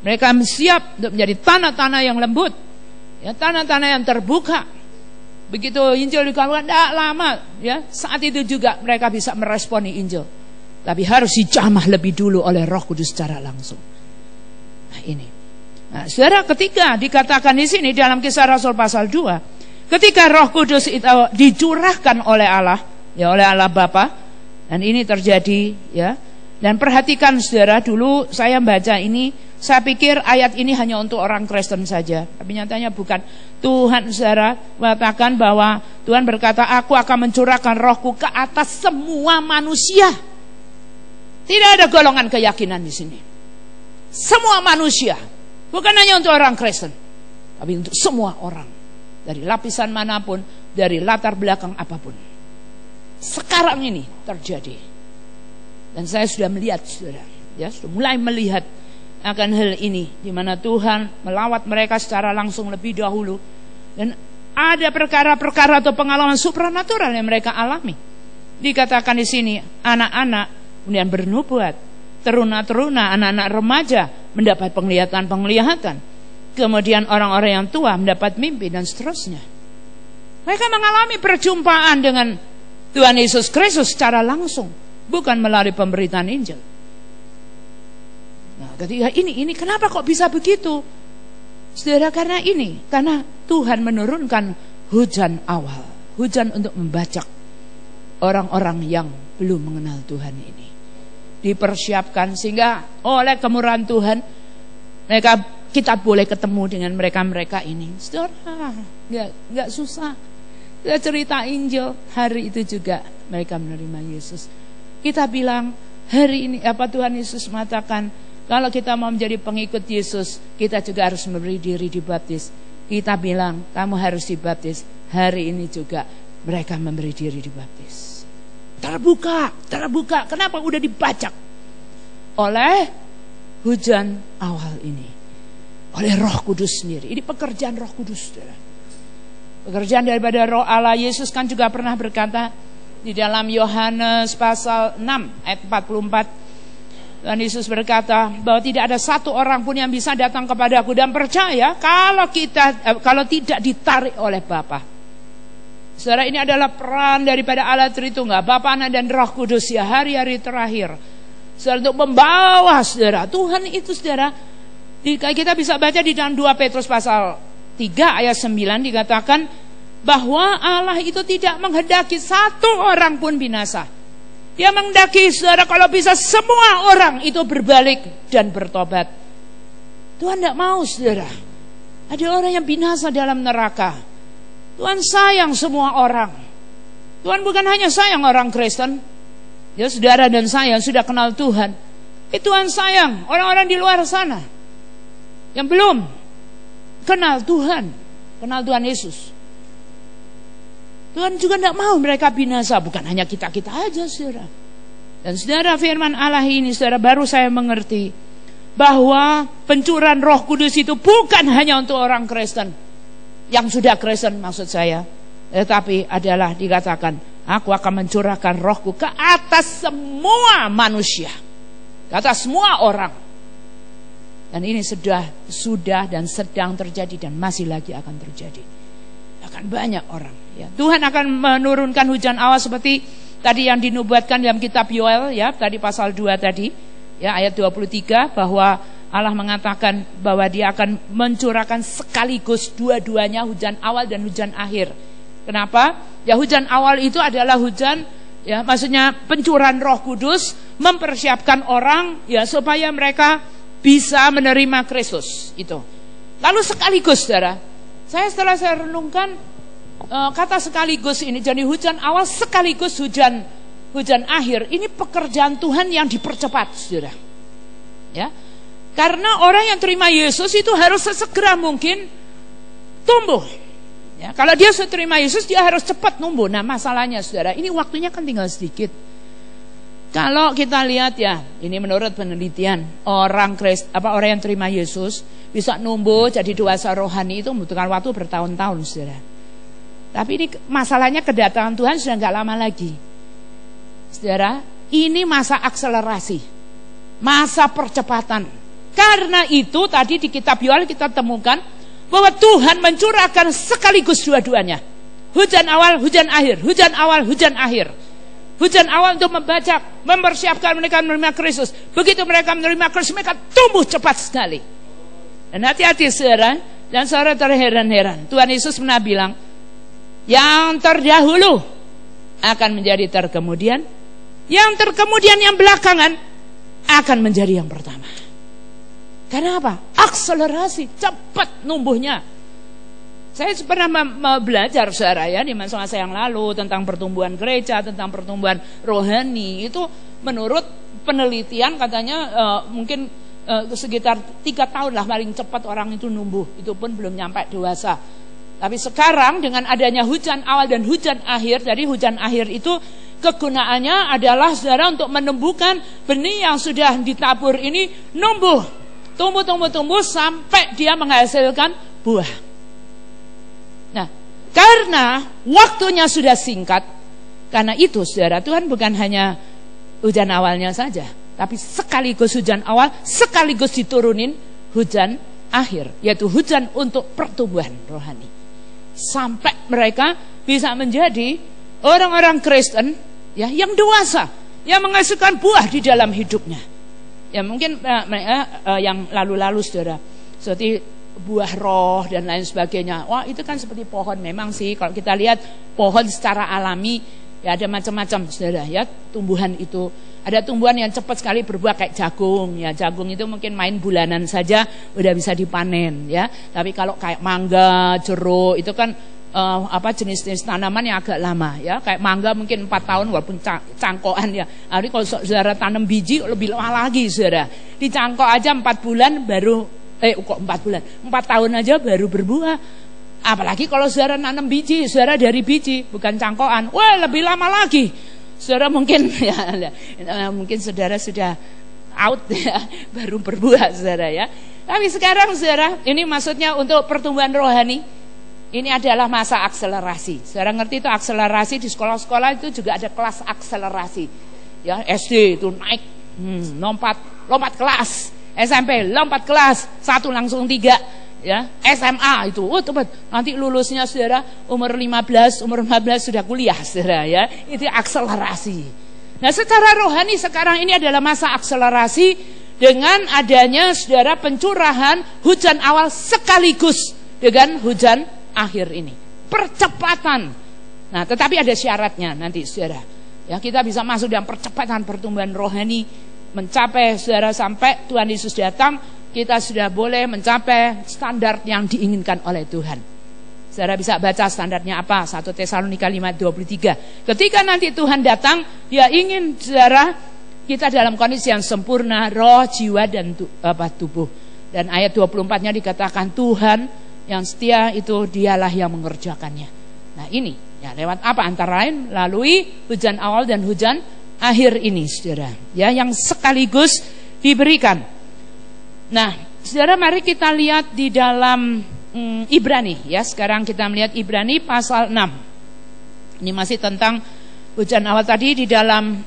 mereka siap untuk menjadi tanah-tanah yang lembut, ya, tanah-tanah yang terbuka. Begitu Injil dikabarkan, tidak lama, ya, saat itu juga mereka bisa meresponi Injil. Tapi harus dijamah lebih dulu oleh Roh Kudus secara langsung. Nah, ini. Nah, saudara, ketika dikatakan di sini dalam Kisah Rasul pasal 2, ketika Roh Kudus itu dicurahkan oleh Allah, ya, oleh Allah Bapa, dan ini terjadi, ya. Dan perhatikan, saudara, dulu saya baca ini, saya pikir ayat ini hanya untuk orang Kristen saja, tapi nyatanya bukan. Tuhan, saudara, mengatakan bahwa Tuhan berkata, aku akan mencurahkan Rohku ke atas semua manusia. Tidak ada golongan keyakinan di sini. Semua manusia, bukan hanya untuk orang Kristen, tapi untuk semua orang, dari lapisan manapun, dari latar belakang apapun. Sekarang ini terjadi, dan saya sudah melihat, saudara, ya, sudah mulai melihat akan hal ini, di mana Tuhan melawat mereka secara langsung lebih dahulu, dan ada perkara-perkara atau pengalaman supranatural yang mereka alami. Dikatakan di sini, anak-anak kemudian bernubuat, teruna-teruna, anak-anak remaja mendapat penglihatan-penglihatan, kemudian orang-orang yang tua mendapat mimpi, dan seterusnya. Mereka mengalami perjumpaan dengan Tuhan Yesus Kristus secara langsung, bukan melalui pemberitaan Injil. Nah, ketika ini kenapa kok bisa begitu? Saudara, karena Tuhan menurunkan hujan awal, hujan untuk membajak orang-orang yang belum mengenal Tuhan ini. Dipersiapkan sehingga oleh kemurahan Tuhan kita boleh ketemu dengan mereka ini. Saudara, nggak susah. Kita cerita Injil, hari itu juga mereka menerima Yesus. Kita bilang hari ini Tuhan Yesus mengatakan, kalau kita mau menjadi pengikut Yesus, kita juga harus memberi diri dibaptis. Kita bilang kamu harus dibaptis. Hari ini juga mereka memberi diri dibaptis. Terbuka. Kenapa? Udah dibajak oleh hujan awal ini, oleh Roh Kudus sendiri. Ini pekerjaan Roh Kudus, saudara. Pekerjaan daripada Roh Allah. Yesus kan juga pernah berkata di dalam Yohanes pasal 6 ayat 44, Tuhan Yesus berkata bahwa tidak ada satu orang pun yang bisa datang kepadaku dan percaya kalau tidak ditarik oleh Bapa. Saudara, ini adalah peran daripada Allah Tritunggal, Bapa, Anak, dan Roh Kudus ya, hari-hari terakhir. Saudara, untuk membawa saudara, Tuhan itu saudara, kita bisa baca di dalam 2 Petrus pasal 3 ayat 9 dikatakan bahwa Allah itu tidak menghendaki satu orang pun binasa. Dia menghendaki saudara kalau bisa semua orang itu berbalik dan bertobat. Tuhan tidak mau saudara ada orang yang binasa dalam neraka. Tuhan sayang semua orang. Tuhan bukan hanya sayang orang Kristen, ya saudara dan saya yang sudah kenal Tuhan. Tuhan sayang orang-orang di luar sana yang belum kenal Tuhan Yesus. Tuhan juga tidak mau mereka binasa. Bukan hanya kita-kita aja saudara. Dan saudara, firman Allah ini saudara, baru saya mengerti bahwa pencurahan Roh Kudus itu bukan hanya untuk orang Kristen, yang sudah Kristen maksud saya, tetapi adalah dikatakan, aku akan mencurahkan rohku ke atas semua manusia, ke atas semua orang. Dan ini sudah dan sedang terjadi dan masih lagi akan terjadi. Akan banyak orang ya. Tuhan akan menurunkan hujan awal seperti tadi yang dinubuatkan dalam kitab Yoel ya, tadi pasal 2 tadi ya, ayat 23, bahwa Allah mengatakan bahwa dia akan mencurahkan sekaligus dua-duanya, hujan awal dan hujan akhir. Kenapa? Ya, hujan awal itu adalah hujan ya, maksudnya pencurahan Roh Kudus mempersiapkan orang ya supaya mereka bisa menerima Kristus itu. Lalu sekaligus saudara, setelah saya renungkan kata sekaligus ini, jadi hujan awal sekaligus hujan akhir, ini pekerjaan Tuhan yang dipercepat saudara. Ya. Karena orang yang terima Yesus itu harus sesegera mungkin tumbuh. Ya, kalau dia sudah terima Yesus, dia harus cepat numbuh. Nah, masalahnya saudara, ini waktunya kan tinggal sedikit. Kalau kita lihat ya, ini menurut penelitian, orang yang terima Yesus bisa numbuh jadi dewasa rohani itu membutuhkan waktu bertahun-tahun saudara. Tapi ini masalahnya kedatangan Tuhan sudah nggak lama lagi. Saudara, ini masa akselerasi, masa percepatan. Karena itu tadi di kitab Yoel kita temukan bahwa Tuhan mencurahkan sekaligus dua-duanya. Hujan awal, hujan akhir, hujan awal, hujan akhir. Hujan awal untuk mempersiapkan mereka menerima Kristus. Begitu mereka menerima Kristus, mereka tumbuh cepat sekali. Dan hati-hati saudara, dan saudara terheran-heran. Tuhan Yesus pernah bilang, yang terdahulu akan menjadi terkemudian, yang terkemudian yang belakangan akan menjadi yang pertama. Karena apa? Akselerasi, cepat numbuhnya. Saya pernah belajar saudara ya di masa-masa yang lalu tentang pertumbuhan gereja, tentang pertumbuhan rohani. Itu menurut penelitian katanya mungkin sekitar 3 tahun lah paling cepat orang itu numbuh. Itu pun belum nyampe dewasa. Tapi sekarang dengan adanya hujan awal dan hujan akhir, jadi hujan akhir itu kegunaannya adalah saudara untuk menumbuhkan benih yang sudah ditabur ini numbuh tumbuh sampai dia menghasilkan buah. Nah, karena waktunya sudah singkat, karena itu saudara, Tuhan bukan hanya hujan awalnya saja, tapi sekaligus hujan awal, sekaligus diturunin hujan akhir, yaitu hujan untuk pertumbuhan rohani. Sampai mereka bisa menjadi orang-orang Kristen ya, yang dewasa, yang menghasilkan buah di dalam hidupnya. Ya mungkin yang lalu-lalu saudara, seperti buah roh dan lain sebagainya. Wah, itu kan seperti pohon. Memang sih kalau kita lihat pohon secara alami ya ada macam-macam saudara ya, tumbuhan itu. Ada tumbuhan yang cepat sekali berbuah kayak jagung ya. Jagung itu mungkin main bulanan saja udah bisa dipanen ya. Tapi kalau kayak mangga, jeruk itu kan jenis-jenis tanaman yang agak lama ya. Kayak mangga mungkin 4 tahun walaupun cangkokan ya. Jadi kalau saudara tanam biji lebih lama lagi saudara. Dicangkok aja 4 bulan baru 4 bulan, 4 tahun aja baru berbuah. Apalagi kalau saudara nanam biji, saudara dari biji bukan cangkokan, wah lebih lama lagi. Saudara mungkin mungkin saudara sudah out ya, baru berbuah saudara ya. Tapi sekarang saudara, ini maksudnya untuk pertumbuhan rohani. Ini adalah masa akselerasi. Saudara ngerti itu akselerasi, di sekolah-sekolah itu juga ada kelas akselerasi. Ya, SD itu naik lompat kelas. SMP lompat kelas 1 langsung 3 ya. SMA itu tepat. Nanti lulusnya saudara umur 15 sudah kuliah saudara ya. Itu akselerasi. Nah, secara rohani sekarang ini adalah masa akselerasi dengan adanya saudara pencurahan hujan awal sekaligus dengan hujan akhir ini. Percepatan. Nah, tetapi ada syaratnya nanti saudara. Ya, kita bisa masuk dalam percepatan pertumbuhan rohani, mencapai saudara sampai Tuhan Yesus datang, kita sudah boleh mencapai standar yang diinginkan oleh Tuhan. Saudara bisa baca standarnya apa? 1 Tesalonika 5:23. Ketika nanti Tuhan datang, Dia ingin saudara kita dalam kondisi yang sempurna, roh, jiwa dan tubuh. Dan ayat 24-nya dikatakan Tuhan yang setia itu Dialah yang mengerjakannya. Nah, ini ya lewat apa? Antara lain melalui hujan awal dan hujan akhir ini saudara ya, yang sekaligus diberikan. Nah saudara, mari kita lihat di dalam Ibrani ya. Sekarang kita melihat Ibrani pasal 6. Ini masih tentang hujan awal tadi di dalam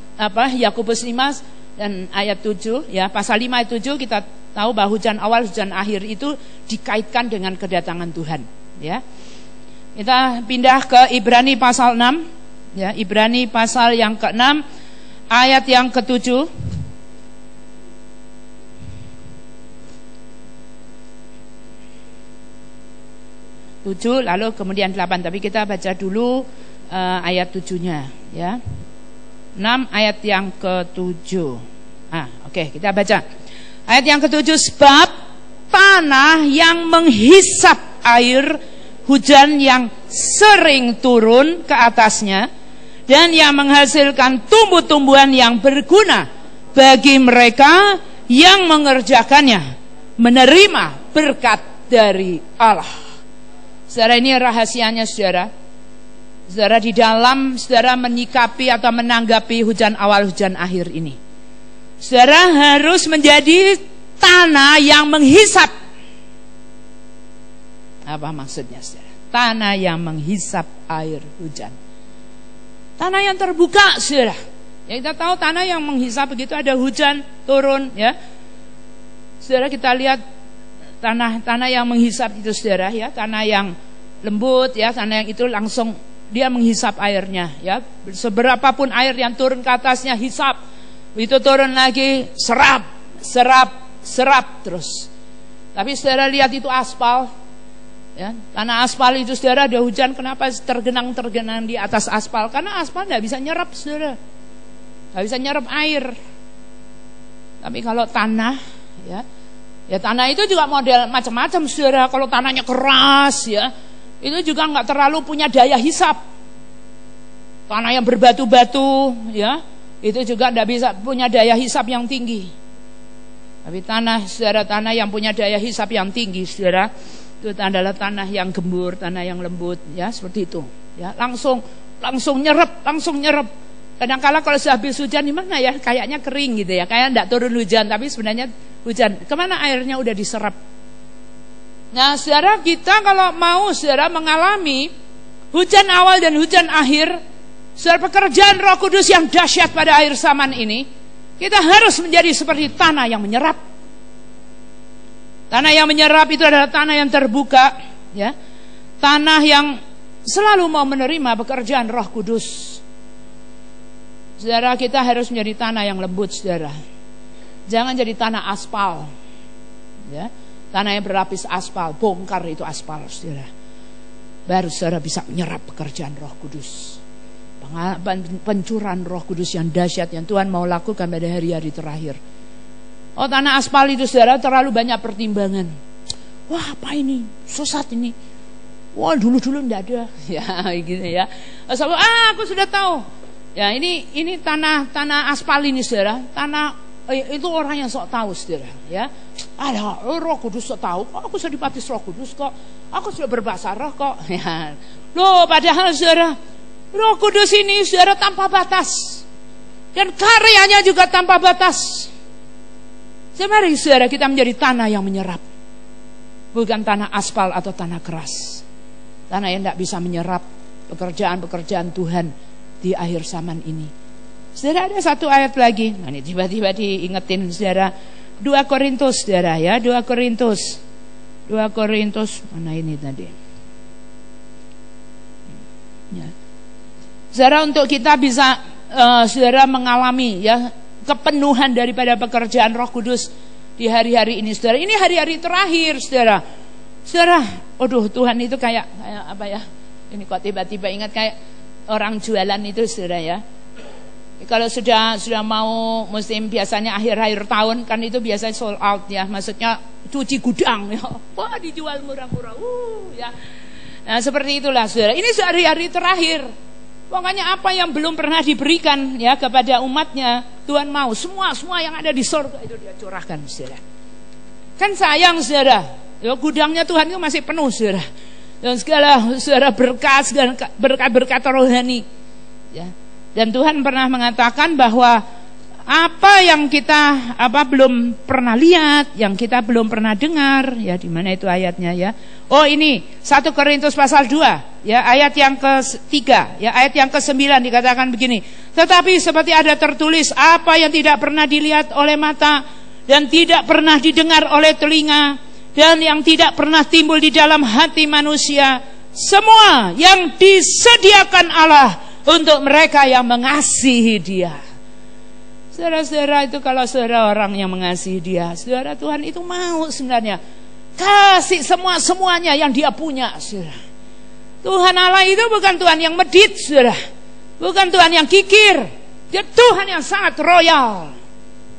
Yakobus 5 dan ayat 7 ya. Pasal 5 ayat 7 kita tahu bahwa hujan awal hujan akhir itu dikaitkan dengan kedatangan Tuhan ya. Kita pindah ke Ibrani pasal 6 ya. Ibrani pasal yang ke-6 ayat yang ke-7. 7 lalu kemudian 8, tapi kita baca dulu ayat 7-nya ya. 6 ayat yang ke-7. Oke, kita baca. Ayat yang ke-7, sebab tanah yang menghisap air hujan yang sering turun ke atasnya dan yang menghasilkan tumbuh-tumbuhan yang berguna bagi mereka yang mengerjakannya, menerima berkat dari Allah. Saudara, ini rahasianya saudara. Saudara, di dalam saudara menyikapi atau menanggapi hujan awal hujan akhir ini, saudara harus menjadi tanah yang menghisap. Apa maksudnya saudara? Tanah yang menghisap air hujan. Tanah yang terbuka saudara. Ya, kita tahu tanah yang menghisap begitu ada hujan turun ya. Saudara, kita lihat tanah yang menghisap itu saudara ya, tanah yang lembut ya, tanah yang itu langsung dia menghisap airnya ya. Seberapapun air yang turun ke atasnya hisap. Itu turun lagi serap terus. Tapi saudara lihat itu aspal ya, tanah aspal itu saudara ada hujan, kenapa tergenang di atas aspal? Karena aspal tidak bisa nyerap saudara, tidak bisa nyerap air. Tapi kalau tanah ya tanah itu juga model macam-macam saudara. Kalau tanahnya keras ya, itu juga nggak terlalu punya daya hisap. Tanah yang berbatu-batu ya, itu juga tidak bisa punya daya hisap yang tinggi. Tapi tanah yang punya daya hisap yang tinggi saudara, itu adalah tanah yang gembur, tanah yang lembut ya, seperti itu ya. Langsung nyerap Kadang-kala kalau sudah habis hujan di mana ya, kayaknya kering gitu ya, kayak enggak turun hujan, tapi sebenarnya hujan. Kemana airnya udah diserap? Nah, saudara, kita kalau mau saudara mengalami hujan awal dan hujan akhir, saudara, pekerjaan Roh Kudus yang dahsyat pada akhir zaman ini, kita harus menjadi seperti tanah yang menyerap. Tanah yang menyerap itu adalah tanah yang terbuka, ya, tanah yang selalu mau menerima pekerjaan Roh Kudus. Saudara, kita harus menjadi tanah yang lembut, saudara. Jangan jadi tanah aspal, ya, tanah yang berlapis aspal, bongkar itu aspal, saudara. Baru saudara bisa menyerap pekerjaan Roh Kudus, pencurahan Roh Kudus yang dahsyat yang Tuhan mau lakukan pada hari-hari terakhir. Oh, tanah aspal itu saudara terlalu banyak pertimbangan. Wah, apa ini? Sesat ini. Wah, dulu enggak ada. Ya, gitu ya. Aku sudah tahu. Ya, ini tanah aspal ini, saudara. Tanah itu orang yang sok tahu, saudara, ya. Ada Roh Kudus sok tahu. Kok aku sudah dibaptis Roh Kudus kok. Aku sudah berbahasa roh kok. Ya. Loh, padahal saudara, Roh Kudus ini saudara tanpa batas. Dan karyanya juga tanpa batas. Mari saudara kita menjadi tanah yang menyerap. Bukan tanah aspal atau tanah keras. Tanah yang tidak bisa menyerap pekerjaan-pekerjaan Tuhan di akhir zaman ini. Saudara, ada satu ayat lagi. Nah, ini tiba-tiba diingetin saudara. 2 Korintus, saudara, ya, 2 Korintus. Mana ini tadi? Ya. Saudara, untuk kita bisa saudara mengalami ya kepenuhan daripada pekerjaan Roh Kudus di hari-hari ini, saudara. Ini hari-hari terakhir, saudara. Saudara, aduh, Tuhan itu kayak apa ya? Ini kok tiba-tiba ingat kayak orang jualan itu, saudara, ya. Kalau sudah mau musim biasanya akhir-akhir tahun kan itu biasanya sold out ya, maksudnya cuci gudang ya. Wah, dijual murah-murah. Ya. Nah, seperti itulah, saudara. Ini hari-hari terakhir. Pokoknya apa yang belum pernah diberikan ya kepada umatnya, Tuhan mau semua yang ada di surga itu dia curahkan, saudara. Kan sayang, saudara. Ya, gudangnya Tuhan itu masih penuh, saudara. Dan segala saudara berkat rohani ya. Dan Tuhan pernah mengatakan bahwa apa yang kita belum pernah lihat, yang kita belum pernah dengar, ya, di mana itu ayatnya ya? Oh, ini 1 Korintus pasal 2 ya, ayat yang ke-3 ya, ayat yang ke-9 dikatakan begini. Tetapi seperti ada tertulis, apa yang tidak pernah dilihat oleh mata dan tidak pernah didengar oleh telinga dan yang tidak pernah timbul di dalam hati manusia, semua yang disediakan Allah untuk mereka yang mengasihi Dia. Saudara-saudara, itu kalau saudara orang yang mengasihi Dia, saudara, Tuhan itu mau sebenarnya kasih semuanya yang Dia punya, saudara. Tuhan Allah itu bukan Tuhan yang medit, saudara. Bukan Tuhan yang kikir. Dia Tuhan yang sangat royal,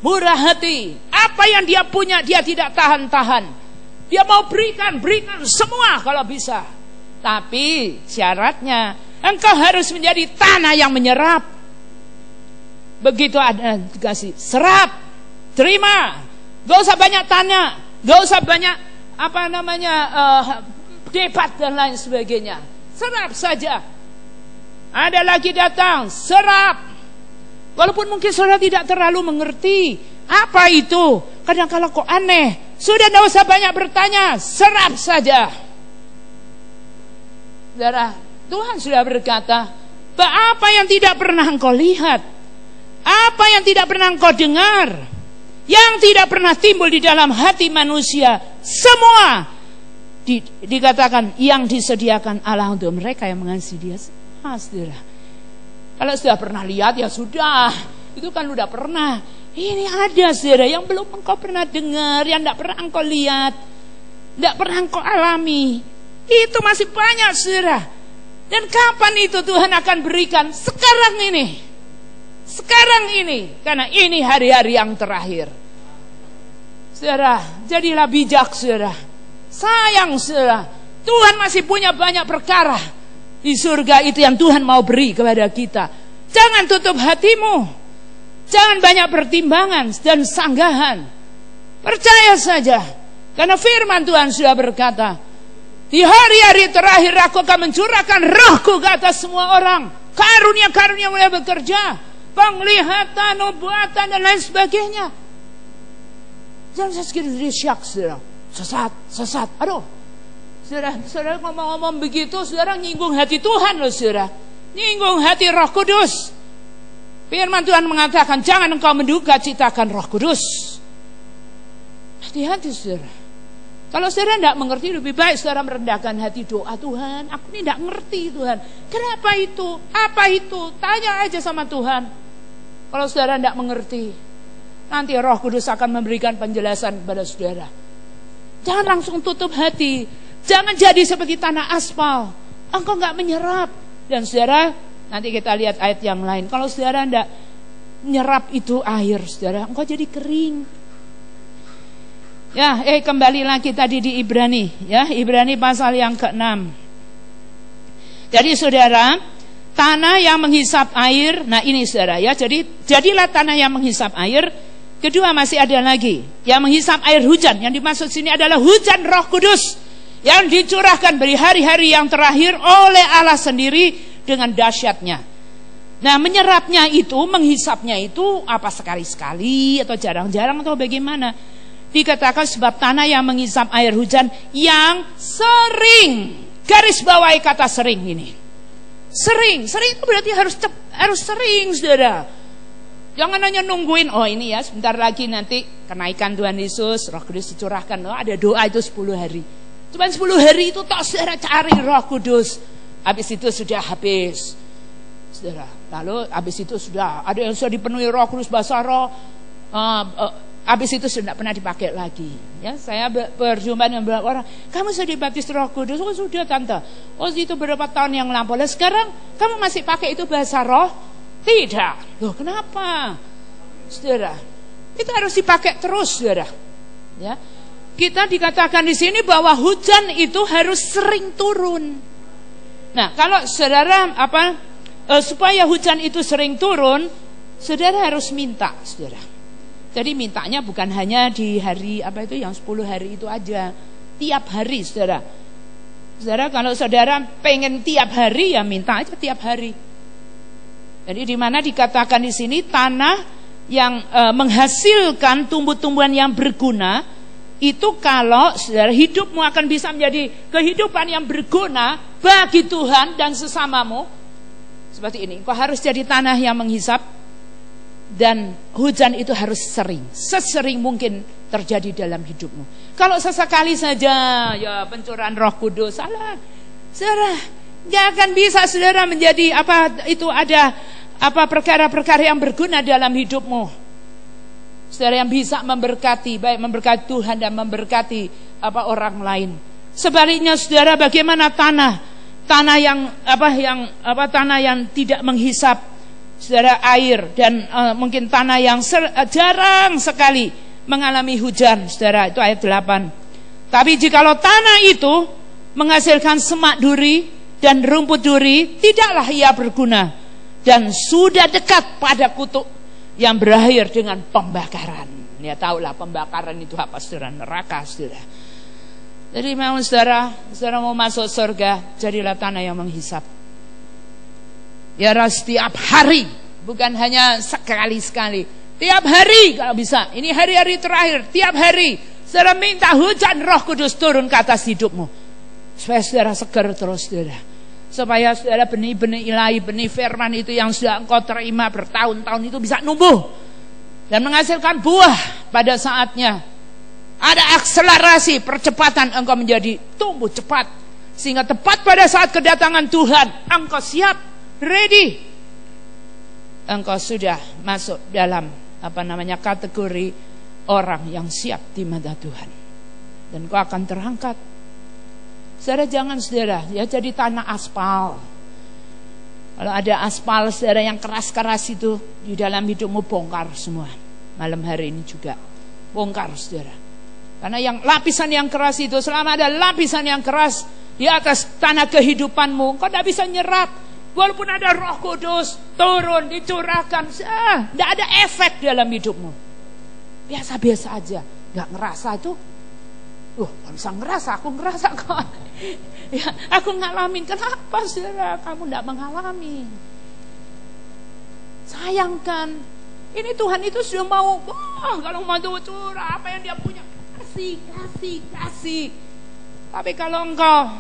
murah hati. Apa yang Dia punya Dia tidak tahan-tahan. Dia mau berikan semua kalau bisa. Tapi syaratnya engkau harus menjadi tanah yang menyerap. Begitu ada dikasih, serap, terima. Gak usah banyak tanya, gak usah banyak debat dan lain sebagainya. Serap saja. Ada lagi datang, serap. Walaupun mungkin saudara tidak terlalu mengerti apa itu, kadang-kala kok aneh. Sudah tidak usah banyak bertanya, serap saja. Saudara, Tuhan sudah berkata, apa yang tidak pernah engkau lihat, apa yang tidak pernah engkau dengar, yang tidak pernah timbul di dalam hati manusia, semua dikatakan yang disediakan Allah untuk mereka yang mengasihi Dia. Saudara, kalau sudah pernah lihat ya sudah, itu kan sudah pernah. Ini ada, saudara, yang belum engkau pernah dengar, yang tidak pernah engkau lihat, tidak pernah engkau alami. Itu masih banyak, saudara. Dan kapan itu Tuhan akan berikan? Sekarang ini. Sekarang ini. Karena ini hari-hari yang terakhir. Saudara, jadilah bijak, saudara. Sayang, saudara, Tuhan masih punya banyak perkara di surga itu yang Tuhan mau beri kepada kita. Jangan tutup hatimu. Jangan banyak pertimbangan dan sanggahan. Percaya saja. Karena firman Tuhan sudah berkata, di hari-hari terakhir aku akan mencurahkan rohku ke atas semua orang. Karunia-karunia mulai bekerja, penglihatan, nubuatan dan lain sebagainya. Jangan saya sekiranya syak, saudara. Sesat. Aduh, saudara ngomong-ngomong begitu, saudara nyinggung hati Tuhan loh, saudara. Nyinggung hati Roh Kudus. Firman Tuhan mengatakan, jangan engkau menduga citakan Roh Kudus. Hati-hati, saudara. Kalau saudara tidak mengerti, lebih baik saudara merendahkan hati, doa, Tuhan, aku ini tidak mengerti, Tuhan. Kenapa itu? Apa itu? Tanya aja sama Tuhan. Kalau saudara tidak mengerti, nanti Roh Kudus akan memberikan penjelasan kepada saudara. Jangan langsung tutup hati. Jangan jadi seperti tanah aspal. Engkau nggak menyerap. Dan saudara, nanti kita lihat ayat yang lain. Kalau saudara tidak menyerap itu air, saudara, engkau jadi kering. Ya, kembali lagi tadi di Ibrani, ya, Ibrani pasal yang ke-6. Jadi saudara, tanah yang menghisap air, nah ini saudara ya, jadilah tanah yang menghisap air. Kedua masih ada lagi yang menghisap air hujan. Yang dimaksud sini adalah hujan Roh Kudus yang dicurahkan dari hari-hari yang terakhir oleh Allah sendiri dengan dahsyatnya. Nah, menyerapnya itu, menghisapnya itu apa sekali-sekali atau jarang-jarang atau bagaimana? Dikatakan sebab tanah yang menghisap air hujan yang sering. Garis bawahi kata sering ini. Sering itu berarti harus sering, saudara. Jangan hanya nungguin, oh ini ya sebentar lagi nanti kenaikan Tuhan Yesus, Roh Kudus dicurahkan. Oh, ada doa itu 10 hari. Cuman 10 hari itu tak saudara cari Roh Kudus. Habis itu sudah habis, saudara. Lalu habis itu sudah ada yang sudah dipenuhi Roh Kudus, bahasa roh. Habis itu sudah tidak pernah dipakai lagi. Ya, saya berjumpa dengan beberapa orang. Kamu sudah dibaptis Roh Kudus? Oh sudah tante. Oh itu beberapa tahun yang lampau. Lah sekarang kamu masih pakai itu bahasa roh? Tidak. Loh kenapa? Saudara, itu harus dipakai terus, saudara. Ya, kita dikatakan di sini bahwa hujan itu harus sering turun. Nah, kalau saudara supaya hujan itu sering turun, saudara harus minta, saudara. Jadi mintanya bukan hanya di hari yang 10 hari itu aja, tiap hari, saudara. Saudara, kalau saudara pengen tiap hari ya minta aja tiap hari. Jadi di mana dikatakan di sini tanah yang menghasilkan tumbuh-tumbuhan yang berguna, itu kalau saudara hidupmu akan bisa menjadi kehidupan yang berguna bagi Tuhan dan sesamamu. Seperti ini, kau harus jadi tanah yang menghisap. Dan hujan itu harus sering, sesering mungkin terjadi dalam hidupmu. Kalau sesekali saja ya pencurahan Roh Kudus, salah, saudara, nggak akan bisa saudara menjadi perkara-perkara yang berguna dalam hidupmu. Saudara yang bisa memberkati, baik memberkati Tuhan dan memberkati orang lain. Sebaliknya saudara, bagaimana tanah yang tidak menghisap, saudara, air dan mungkin tanah yang jarang sekali mengalami hujan, saudara, itu ayat 8. Tapi jikalau tanah itu menghasilkan semak duri dan rumput duri, tidaklah ia berguna dan sudah dekat pada kutuk yang berakhir dengan pembakaran. Ya tahulah pembakaran itu apa, saudara, neraka, saudara. Jadi mau saudara mau masuk surga, jadilah tanah yang menghisap. Ya setiap hari, bukan hanya sekali-sekali. Tiap hari kalau bisa. Ini hari-hari terakhir, tiap hari saudara minta hujan Roh Kudus turun ke atas hidupmu. Supaya saudara segar terus, saudara. Supaya saudara benih-benih ilahi, benih firman itu yang sudah engkau terima bertahun-tahun itu bisa numbuh dan menghasilkan buah pada saatnya. Ada akselerasi, percepatan engkau menjadi tumbuh cepat. Sehingga tepat pada saat kedatangan Tuhan, engkau siap, ready. Engkau sudah masuk dalam kategori orang yang siap di mata Tuhan. Dan kau akan terangkat. Saudara, jangan saudara ya jadi tanah aspal. Kalau ada aspal saudara yang keras-keras itu di dalam hidupmu, bongkar semua. Malam hari ini juga bongkar, saudara. Karena yang lapisan yang keras itu, selama ada lapisan yang keras di atas tanah kehidupanmu, kau tidak bisa nyerap. Walaupun ada Roh Kudus turun, dicurahkan, tidak ada efek dalam hidupmu. Biasa-biasa aja, nggak ngerasa itu. Kalau bisa ngerasa, aku ngerasa kok. Ya, aku ngalamin. Kenapa saudara kamu tidak mengalami? Sayangkan, ini Tuhan itu sudah mau, kalau mau curah apa yang dia punya, kasih. Tapi kalau engkau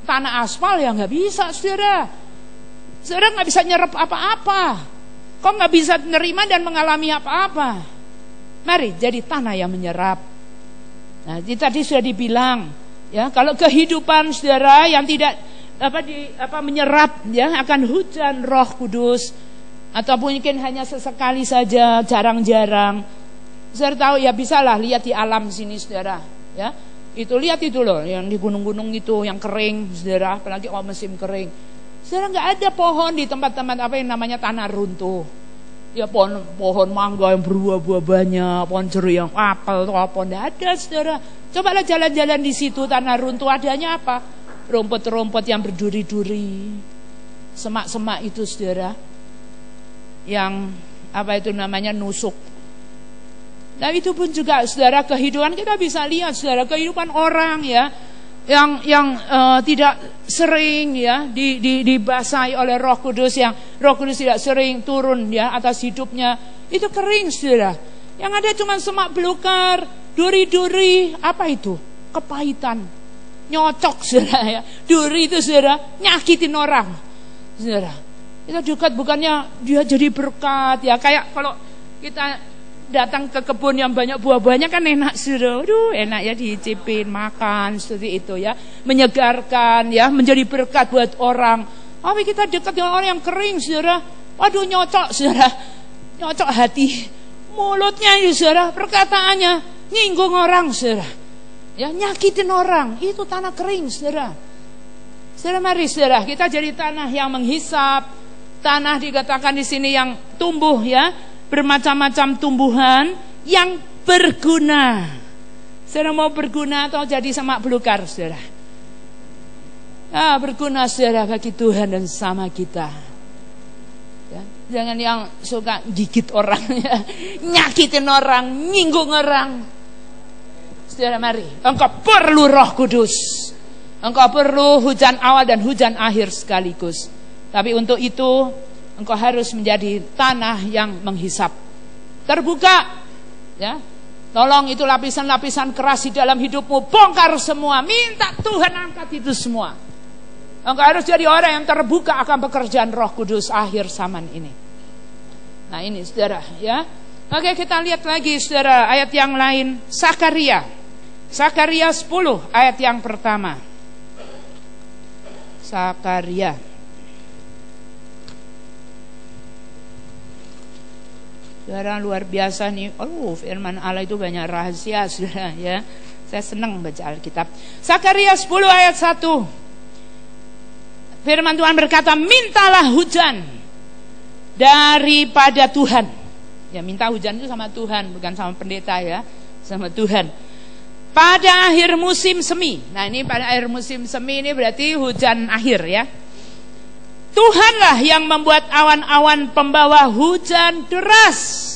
tanah aspal ya nggak bisa, saudara. Saudara nggak bisa nyerap apa-apa. Kau nggak bisa menerima dan mengalami apa-apa. Mari jadi tanah yang menyerap. Nah, tadi sudah dibilang, ya, kalau kehidupan saudara yang tidak menyerap, ya, akan hujan Roh Kudus, ataupun mungkin hanya sesekali saja, jarang-jarang. Saudara tahu ya, bisalah lihat di alam sini, saudara, ya. Itu lihat itu loh, yang di gunung-gunung itu yang kering, saudara, apalagi kalau musim kering. Saudara, nggak ada pohon di tempat-tempat apa yang namanya tanah runtuh. Ya, pohon mangga yang berbuah-buah banyak, pohon jeruk yang apel atau apa, nggak ada, saudara. Cobalah jalan-jalan di situ tanah runtuh, adanya apa? Rumput-rumput yang berduri-duri, semak-semak itu, saudara, yang apa itu namanya nusuk. Nah, itu pun juga, saudara, kehidupan kita bisa lihat, saudara, kehidupan orang, ya, yang tidak sering, ya, dibasahi oleh Roh Kudus, yang Roh Kudus tidak sering turun, ya, atas hidupnya, itu kering, saudara. Yang ada cuma semak belukar, duri-duri, apa itu? Kepahitan. Nyocok, saudara, ya. Duri itu, saudara, nyakitin orang, saudara. Kita dekat bukannya dia jadi berkat, ya. Kayak kalau kita datang ke kebun yang banyak buah-buahnya kan enak, saudara. Aduh, enak ya dicipin, makan seperti itu, ya. Menyegarkan, ya, menjadi berkat buat orang. Tapi kita dekat dengan orang yang kering, saudara. Waduh, nyocok, saudara. Nyocok hati. Mulutnya, ya, saudara, perkataannya nyinggung orang, saudara. Ya, nyakitin orang, itu tanah kering, saudara. Saudara, mari, saudara, kita jadi tanah yang menghisap. Tanah dikatakan di sini yang tumbuh, ya, bermacam-macam tumbuhan yang berguna. Saudara mau berguna atau jadi semak belukar, saudara? Berguna, saudara, bagi Tuhan dan sama kita. Ya, jangan yang suka gigit orang, ya, nyakitin orang, nyinggung orang. Saudara, mari, engkau perlu Roh Kudus. Engkau perlu hujan awal dan hujan akhir sekaligus. Tapi untuk itu engkau harus menjadi tanah yang menghisap, terbuka, ya. Tolong itu lapisan-lapisan keras di dalam hidupmu, bongkar semua. Minta Tuhan angkat itu semua. Engkau harus jadi orang yang terbuka akan pekerjaan Roh Kudus akhir zaman ini. Nah, ini, saudara, ya. Oke, kita lihat lagi, saudara, ayat yang lain. Sakaria 10 ayat yang pertama. Sakaria. Saudara, luar biasa nih. Firman Allah itu banyak rahasia, saudara, ya. Saya senang baca Alkitab. Sakaria 10 ayat 1. Firman Tuhan berkata, mintalah hujan daripada Tuhan. Ya, minta hujan itu sama Tuhan, bukan sama pendeta, ya. Sama Tuhan. Pada akhir musim semi. Nah, ini pada akhir musim semi ini berarti hujan akhir, ya. Tuhanlah yang membuat awan-awan pembawa hujan deras,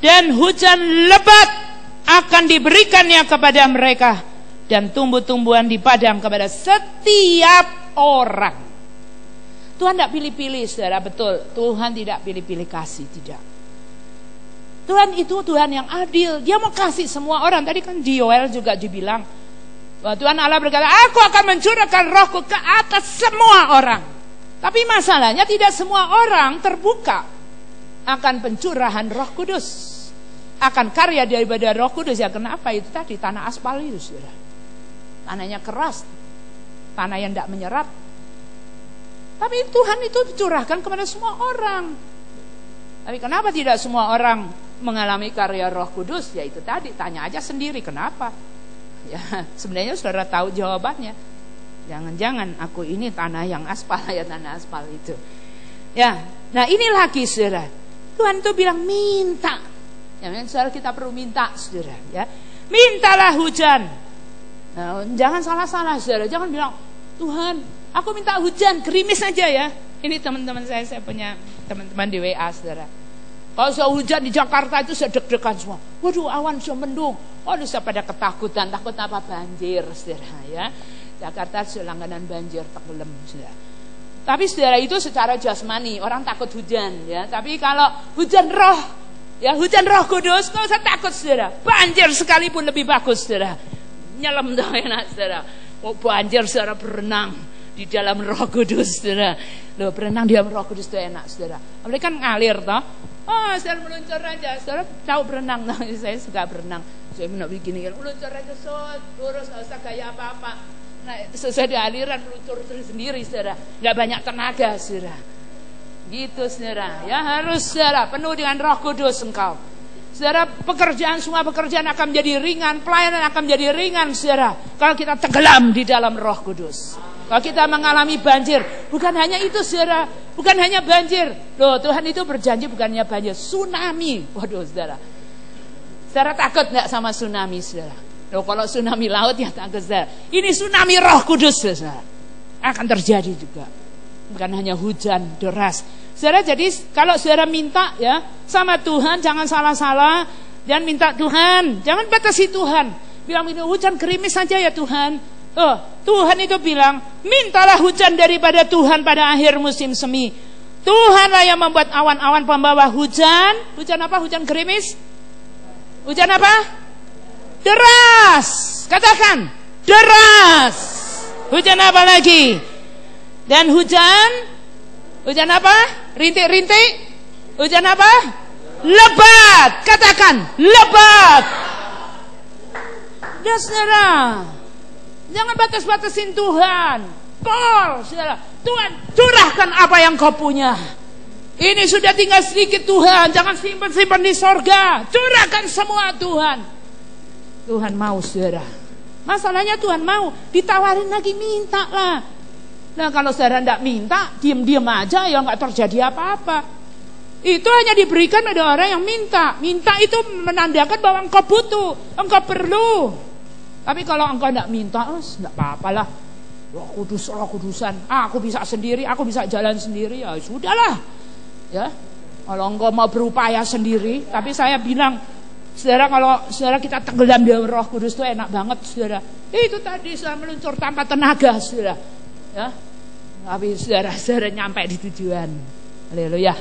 dan hujan lebat akan diberikannya kepada mereka, dan tumbuh-tumbuhan di padang kepada setiap orang. Tuhan tidak pilih-pilih, saudara, betul. Tuhan tidak pilih-pilih kasih, tidak. Tuhan itu Tuhan yang adil. Dia mau kasih semua orang. Tadi kan di Yoel juga dibilang bahwa Tuhan Allah berkata, aku akan mencurahkan rohku ke atas semua orang. Tapi masalahnya tidak semua orang terbuka akan pencurahan Roh Kudus, akan karya daripada Roh Kudus. Ya, kenapa? Itu tadi tanah aspal itu, saudara. Tanahnya keras, tanah yang tidak menyerap. Tapi Tuhan itu dicurahkan kepada semua orang. Tapi kenapa tidak semua orang mengalami karya Roh Kudus? Ya, itu tadi, tanya aja sendiri kenapa. Ya, sebenarnya saudara tahu jawabannya. Jangan-jangan aku ini tanah yang aspal, ya, tanah aspal itu. Ya, nah ini lagi, saudara. Tuhan tuh bilang minta. Ya, saudara, kita perlu minta, saudara, ya. Mintalah hujan. Nah, jangan salah-salah, saudara. Jangan bilang, Tuhan, aku minta hujan, gerimis aja, ya. Ini teman-teman saya punya teman-teman di WA, saudara. Kalau sudah hujan di Jakarta itu sudah deg-degan semua. Waduh, awan sudah mendung. Waduh, sudah pada ketakutan. Takut apa? Banjir, saudara, ya. Jakarta sudah langganan banjir, tenggelam, saudara. Tapi saudara itu secara jasmani, orang takut hujan ya. Tapi kalau hujan roh, ya hujan Roh Kudus, nggak usah takut saudara. Banjir sekalipun lebih bagus saudara. Nyelam tuh enak saudara. Oh banjir saudara, berenang di dalam Roh Kudus saudara. Loh berenang di dalam Roh Kudus itu enak saudara. Apalagi kan ngalir toh. Oh saudara meluncur aja, saudara tahu berenang toh. Saya suka berenang. Saya mau begini kan, meluncur aja lurus, nggak usah gaya apa-apa. Nah, sesuai di aliran meluncur sendiri saudara, nggak banyak tenaga saudara, gitu saudara. Ya harus saudara penuh dengan Roh Kudus engkau, saudara. Semua pekerjaan akan menjadi ringan, pelayanan akan menjadi ringan saudara, kalau kita tenggelam di dalam Roh Kudus. Kalau kita mengalami banjir, bukan hanya itu saudara, bukan hanya banjir. Loh Tuhan itu berjanji bukan hanya banjir, tsunami. Waduh saudara, saudara takut nggak sama tsunami saudara? Loh, kalau tsunami laut ya takut saudara. Ini tsunami Roh Kudus saudara, akan terjadi juga. Bukan hanya hujan deras saudara. Jadi kalau saudara minta ya sama Tuhan, jangan salah-salah. Jangan minta Tuhan, jangan batasi Tuhan. Bilang ini hujan gerimis saja ya Tuhan. Oh, Tuhan itu bilang mintalah hujan daripada Tuhan pada akhir musim semi. Tuhanlah yang membuat awan-awan pembawa hujan. Hujan apa? Hujan gerimis? Hujan apa? Deras. Katakan deras. Hujan apa lagi? Dan hujan apa? Rintik-rintik. Hujan apa? Lebat. Katakan lebat. Ya saudara, jangan batas-batasin Tuhan. Call saudara, Tuhan curahkan apa yang kau punya. Ini sudah tinggal sedikit Tuhan, jangan simpan-simpan di sorga. Curahkan semua Tuhan. Tuhan mau saudara. Masalahnya Tuhan mau, ditawarin lagi, minta lah. Nah kalau saudara tidak minta, diam-diam aja ya nggak terjadi apa-apa. Itu hanya diberikan pada orang yang minta. Minta itu menandakan bahwa engkau butuh, engkau perlu. Tapi kalau engkau tidak minta, tidak apa-apalah. Roh Kudusan. Aku bisa sendiri, aku bisa jalan sendiri. Ya sudahlah. Ya, kalau engkau mau berupaya sendiri, tapi saya bilang, saudara, kalau saudara kita tenggelam di Roh Kudus itu enak banget saudara. Itu tadi saudara meluncur tanpa tenaga saudara. Ya, tapi saudara nyampe di tujuan. Haleluya.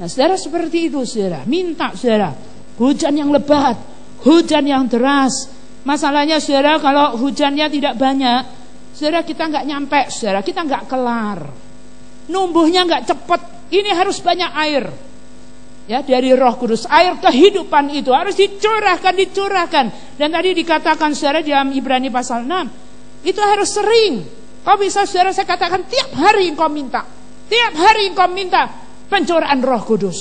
Nah saudara seperti itu saudara. Minta saudara, hujan yang lebat, hujan yang deras. Masalahnya saudara, kalau hujannya tidak banyak, saudara kita nggak nyampe saudara, kita nggak kelar. Numbuhnya nggak cepat. Ini harus banyak air. Ya, dari Roh Kudus, air kehidupan itu harus dicurahkan. Dan tadi dikatakan saudara dalam Ibrani pasal 6, itu harus sering. Kau bisa saudara, saya katakan tiap hari engkau minta. Tiap hari engkau minta pencurahan Roh Kudus.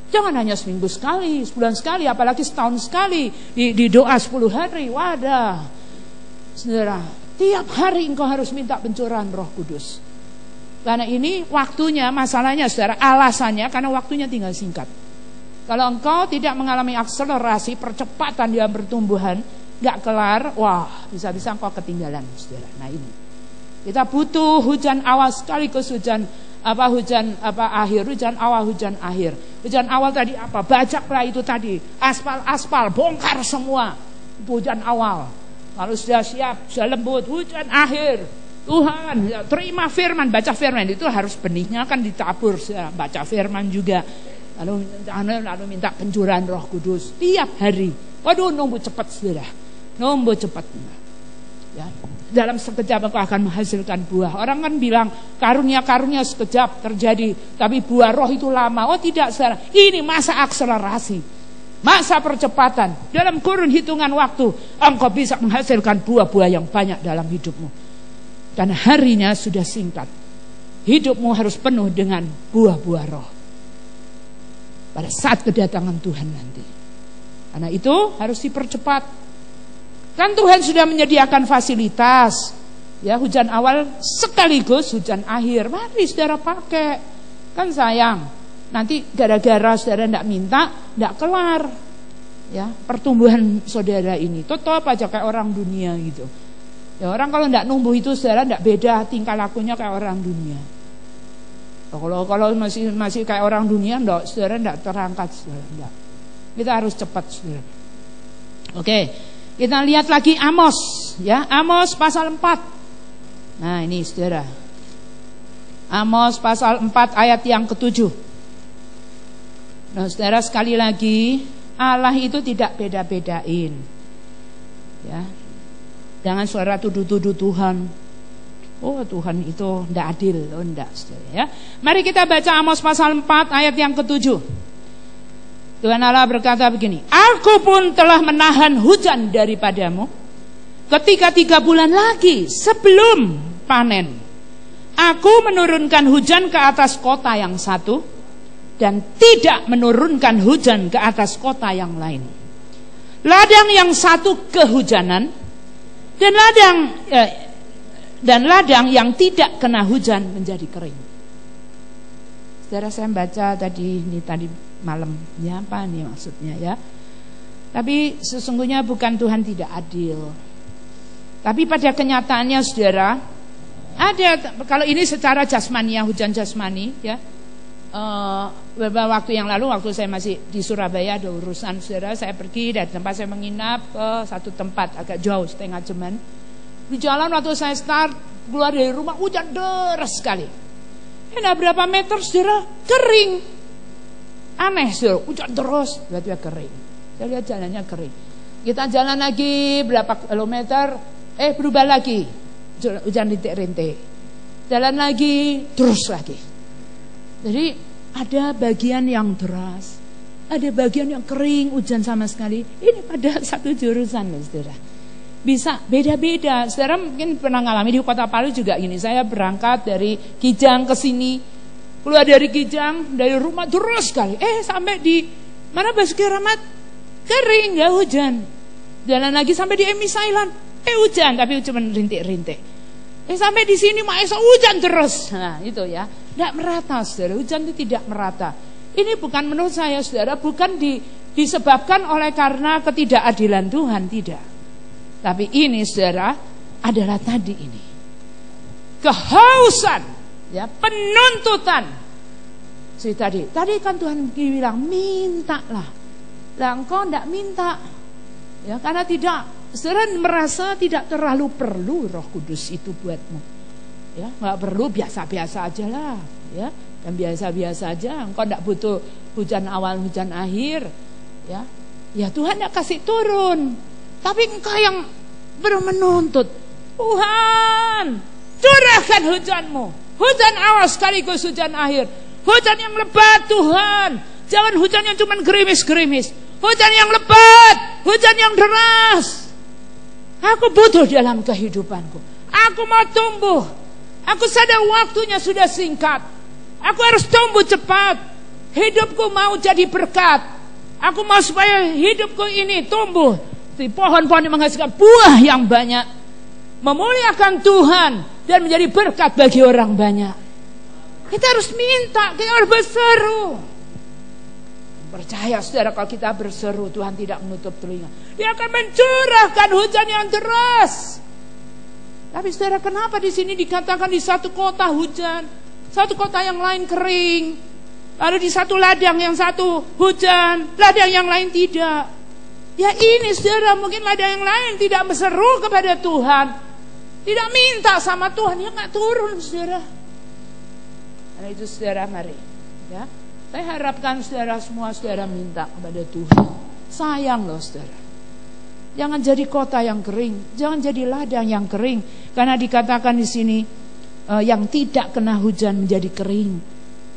Jangan hanya seminggu sekali, sebulan sekali, apalagi setahun sekali. Di doa 10 hari, wadah. Saudara, tiap hari engkau harus minta pencurahan Roh Kudus. Karena ini waktunya, masalahnya saudara, alasannya karena waktunya tinggal singkat. Kalau engkau tidak mengalami akselerasi, percepatan dalam pertumbuhan, gak kelar, wah bisa-bisa engkau ketinggalan saudara. Nah ini, kita butuh hujan awal sekaligus hujan akhir, hujan akhir. Hujan awal tadi apa? Bajaklah itu tadi, aspal, bongkar semua. Hujan awal. Kalau sudah siap, sudah lembut, hujan akhir. Tuhan, ya, terima firman, baca firman itu harus benihnya kan ditabur, ya, baca firman juga. Lalu minta pencurahan Roh Kudus tiap hari. Waduh, nunggu cepat saudara, nunggu cepat. Ya, dalam sekejap engkau akan menghasilkan buah. Orang kan bilang karunia sekejap terjadi, tapi buah Roh itu lama. Oh tidak saudara, ini masa akselerasi, masa percepatan. Dalam kurun hitungan waktu engkau bisa menghasilkan buah-buah yang banyak dalam hidupmu. Karena harinya sudah singkat. Hidupmu harus penuh dengan buah-buah Roh pada saat kedatangan Tuhan nanti. Karena itu harus dipercepat. Kan Tuhan sudah menyediakan fasilitas, ya, hujan awal sekaligus hujan akhir. Mari saudara pakai. Kan sayang, nanti gara-gara saudara tidak minta, tidak kelar. Ya, pertumbuhan saudara ini tetap aja kayak orang dunia gitu. Ya, orang kalau tidak numbuh itu saudara tidak beda tingkah lakunya kayak orang dunia. Kalau masih kayak orang dunia, enggak, saudara tidak terangkat saudara, enggak. Kita harus cepat saudara. Oke, kita lihat lagi Amos, ya, Amos pasal 4. Nah ini saudara, Amos pasal 4 ayat yang ke-7. Nah, saudara, sekali lagi, Allah itu tidak beda-bedain. Ya. Jangan saudara tuduh-tuduh Tuhan. Oh, Tuhan itu tidak adil. Oh, enggak, saudara, ya. Mari kita baca Amos pasal 4 ayat yang ke-7. Tuhan Allah berkata begini, Aku pun telah menahan hujan daripadamu ketika 3 bulan lagi sebelum panen. Aku menurunkan hujan ke atas kota yang satu dan tidak menurunkan hujan ke atas kota yang lain. Ladang yang satu kehujanan dan ladang yang tidak kena hujan menjadi kering. Saudara, saya baca tadi malam, ya apa nih maksudnya ya? Tapi sesungguhnya bukan Tuhan tidak adil. Tapi pada kenyataannya, saudara, ada, kalau ini secara jasmani, ya, hujan jasmani, ya. Beberapa waktu yang lalu, waktu saya masih di Surabaya, ada urusan, saudara, saya pergi dari tempat saya menginap ke satu tempat agak jauh, setengah jaman. Di jalan waktu saya start keluar dari rumah, hujan deras sekali. Berapa meter, saudara, kering. Aneh, saudara, hujan terus, tiba-tiba kering. Saya lihat jalannya kering. Kita jalan lagi berapa kilometer, berubah lagi. Hujan rintik-rintik, jalan lagi, terus lagi. Jadi ada bagian yang deras, ada bagian yang kering, hujan sama sekali. Ini pada satu jurusan, saudara. Bisa beda-beda. Saudara mungkin pernah ngalami di Kota Palu juga gini. Saya berangkat dari Kijang ke sini, keluar dari Kijang, dari rumah terus sekali. Sampai di mana Basuki Rahmat, kering, nggak hujan. Jalan lagi sampai di Emis Island. Hujan, tapi cuma rintik-rintik. Sampai di sini Maesa hujan terus. Nah, itu ya. Tidak merata, saudara. Hujan itu tidak merata. Ini bukan menurut saya, saudara, bukan disebabkan oleh karena ketidakadilan Tuhan, tidak. Tapi ini, saudara, adalah tadi ini. Kehausan, ya, penuntutan. Tadi kan Tuhan bilang, mintalah. Lah engkau tidak minta. Ya, karena tidak. Saudara merasa tidak terlalu perlu Roh Kudus itu buatmu, ya, nggak perlu, biasa-biasa aja lah, ya, dan biasa-biasa aja. Engkau tidak butuh hujan awal, hujan akhir, ya Tuhan tidak kasih turun. Tapi engkau yang menuntut, Tuhan, curahkan hujanmu, hujan awal sekaligus hujan akhir, hujan yang lebat Tuhan, jangan hujan yang cuma gerimis-gerimis, hujan yang lebat, hujan yang deras. Aku butuh dalam kehidupanku. Aku mau tumbuh. Aku sadar waktunya sudah singkat. Aku harus tumbuh cepat. Hidupku mau jadi berkat. Aku mau supaya hidupku ini tumbuh. Di pohon-pohon yang menghasilkan buah yang banyak. Memuliakan Tuhan dan menjadi berkat bagi orang banyak. Kita harus minta, kita harus berseru. Percaya, saudara, kalau kita berseru, Tuhan tidak menutup telinga. Dia akan mencurahkan hujan yang deras. Tapi saudara, kenapa di sini dikatakan di satu kota hujan, satu kota yang lain kering, lalu di satu ladang yang satu hujan, ladang yang lain tidak? Ya ini, saudara, mungkin ladang yang lain tidak berseru kepada Tuhan, tidak minta sama Tuhan, ya nggak turun, saudara. Karena itu, saudara, mari, ya. Saya harapkan saudara semua, saudara minta kepada Tuhan. Sayang loh, saudara. Jangan jadi kota yang kering, jangan jadi ladang yang kering. Karena dikatakan di sini yang tidak kena hujan menjadi kering.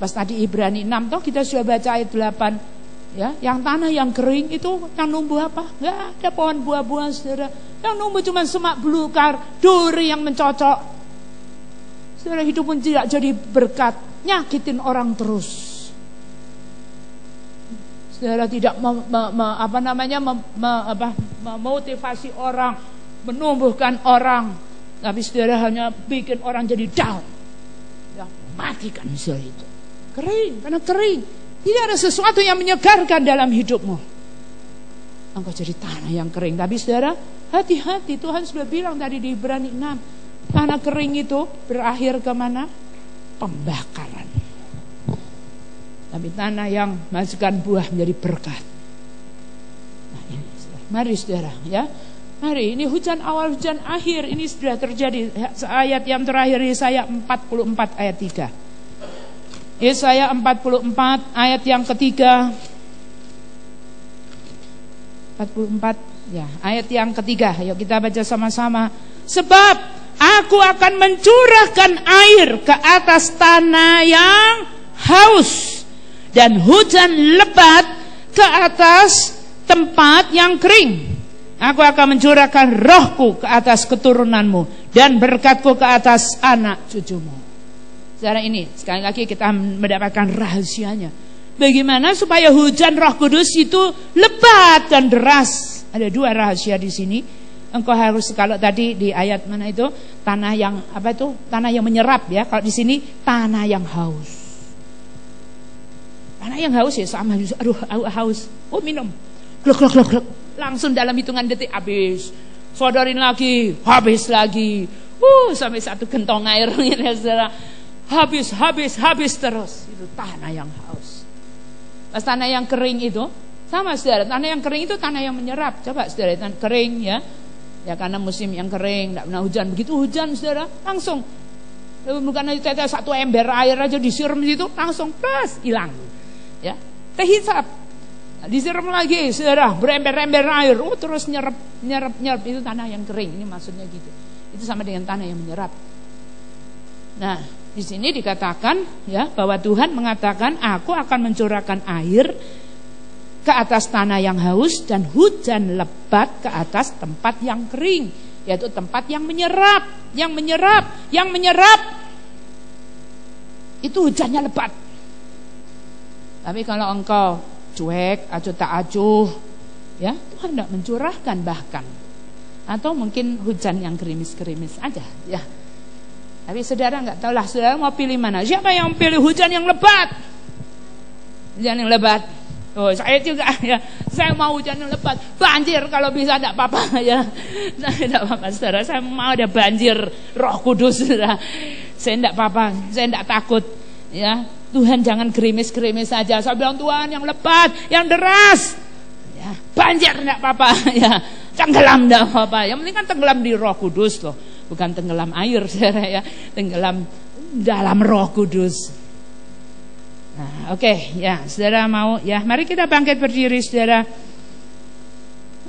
Pas tadi Ibrani 6 toh kita sudah baca ayat 8, ya, yang tanah yang kering itu yang numbuh apa? Enggak ada pohon buah-buahan, saudara. Yang numbuh cuma semak belukar, duri yang mencocok. Saudara, hidup pun tidak jadi berkat, nyakitin orang terus. Saudara tidak memotivasi orang, menumbuhkan orang, tapi saudara hanya bikin orang jadi down. Ya, matikan saudara itu. Kering, karena kering. Tidak ada sesuatu yang menyegarkan dalam hidupmu. Engkau jadi tanah yang kering. Tapi saudara, hati-hati, Tuhan sudah bilang tadi di Ibrani 6, tanah kering itu berakhir kemana? Pembakaran. Tapi tanah yang menghasilkan buah menjadi berkat. Nah ini, mari saudara, ya, mari, ini hujan awal, hujan akhir, ini sudah terjadi. Ayat yang terakhir Yesaya 44 ayat 3. Yesaya 44 ayat yang ketiga. 44 ya, ayat yang ketiga. Ayo kita baca sama-sama. Sebab aku akan mencurahkan air ke atas tanah yang haus, dan hujan lebat ke atas tempat yang kering. Aku akan mencurahkan rohku ke atas keturunanmu, dan berkatku ke atas anak cucumu. Secara ini, sekali lagi kita mendapatkan rahasianya. Bagaimana supaya hujan Roh Kudus itu lebat dan deras? Ada dua rahasia di sini. Engkau harus, kalau tadi di ayat mana itu, tanah yang apa itu? Tanah yang menyerap ya. Kalau di sini tanah yang haus. Tanah yang haus ya sama, aduh haus. Oh minum. Glok glok glok glok. Langsung dalam hitungan detik habis. Sodorin lagi, habis lagi. Sampai satu gentong air gitu ya saudara. Habis terus. Itu tanah yang haus. Pas tanah yang kering itu sama saudara. Tanah yang kering itu tanah yang menyerap. Coba saudara, tanah kering ya. Ya karena musim yang kering, tidak pernah hujan. Begitu hujan saudara, langsung. Bukan aja satu ember air aja disiram situ, langsung plus hilang. Ya, terhisap. Disiram lagi saudara, berember-ember air. Terus nyerap. Itu tanah yang kering. Ini maksudnya gitu. Itu sama dengan tanah yang menyerap. Nah, di sini dikatakan ya bahwa Tuhan mengatakan, aku akan mencurahkan air ke atas tanah yang haus dan hujan lebat ke atas tempat yang kering, yaitu tempat yang menyerap. Itu hujannya lebat. Tapi kalau engkau cuek, acuh tak acuh, ya Tuhan tidak mencurahkan bahkan. Atau mungkin hujan yang gerimis-gerimis aja, ya. Tapi saudara nggak tahu lah, saudara mau pilih mana? Siapa yang pilih hujan yang lebat? Hujan yang lebat. Oh, saya juga ya. Saya mau hujan yang lebat. Banjir kalau bisa enggak apa-apa ya. Enggak apa-apa saudara. Saya mau ada banjir Roh Kudus saudara. Saya enggak apa-apa. Saya enggak takut ya. Tuhan jangan gerimis-gerimis saja. Saya bilang Tuhan yang lebat, yang deras. Ya, banjir enggak apa-apa ya. Tenggelam enggak apa-apa. Yang penting kan tenggelam di Roh Kudus loh. Bukan tenggelam air saudara ya. Tenggelam dalam Roh Kudus. Nah, oke, ya, saudara mau ya, mari kita bangkit berdiri saudara.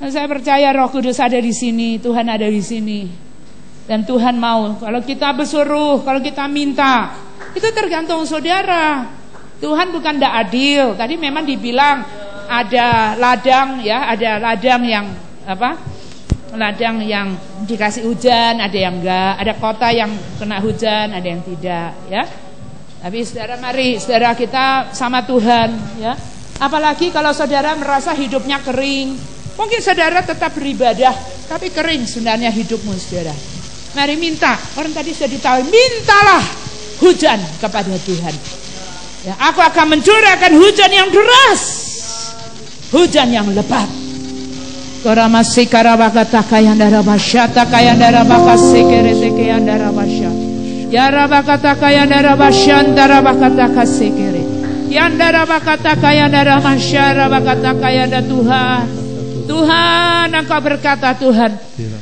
Nah, saya percaya Roh Kudus ada di sini, Tuhan ada di sini. Dan Tuhan mau, kalau kita bersuruh, kalau kita minta, itu tergantung saudara. Tuhan bukan tidak adil. Tadi memang dibilang ada ladang ya, ada ladang yang apa? Ladang yang dikasih hujan, ada yang enggak, ada kota yang kena hujan, ada yang tidak ya. Tapi saudara, mari saudara kita sama Tuhan ya. Apalagi kalau saudara merasa hidupnya kering. Mungkin saudara tetap beribadah, tapi kering sebenarnya hidupmu saudara. Mari minta, orang tadi sudah ditahu, mintalah hujan kepada Tuhan ya. Aku akan mencurahkan hujan yang deras, hujan yang lebat. Koramasi karabakata kayandara basyata kayandara bakase kerete kayandara basya. Ya rabakata kayandara basyantara bakata kasekere. Yandara bakata kayandara masyara bakata kayanda Tuhan. Tuhan, Engkau berkata Tuhan.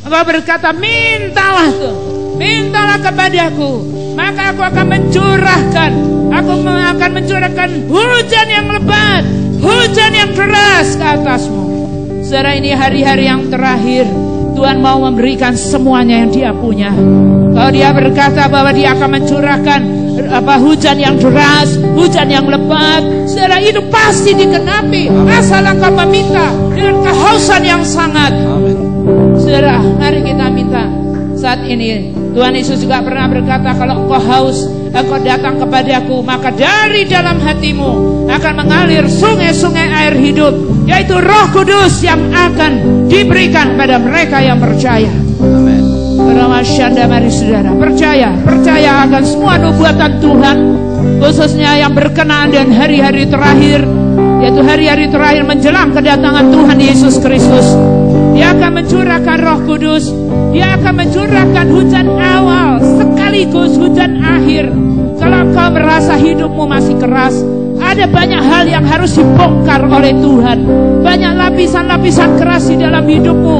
Engkau berkata mintalah tuh. Mintalah kepadaku, maka aku akan mencurahkan. Aku akan mencurahkan hujan yang lebat, hujan yang deras ke atasmu. Saudara, ini hari-hari yang terakhir. Tuhan mau memberikan semuanya yang Dia punya. Kalau Dia berkata bahwa Dia akan mencurahkan hujan yang deras, hujan yang lebat, saudara, itu pasti dikenapi. Asal engkau meminta dengan kehausan yang sangat. Amin. Saudara, mari kita minta. Saat ini Tuhan Yesus juga pernah berkata, kalau engkau haus, engkau datang kepadaku, maka dari dalam hatimu akan mengalir sungai-sungai air hidup, yaitu Roh Kudus yang akan diberikan pada mereka yang percaya. Amin. Ramasyanda, mari saudara percaya akan semua nubuatan Tuhan, khususnya yang berkenaan dengan hari-hari terakhir, yaitu hari-hari terakhir menjelang kedatangan Tuhan Yesus Kristus. Dia akan mencurahkan Roh Kudus. Dia akan mencurahkan hujan awal sekaligus hujan akhir. Kalau kau merasa hidupmu masih keras, ada banyak hal yang harus dibongkar oleh Tuhan. Banyak lapisan-lapisan keras di dalam hidupmu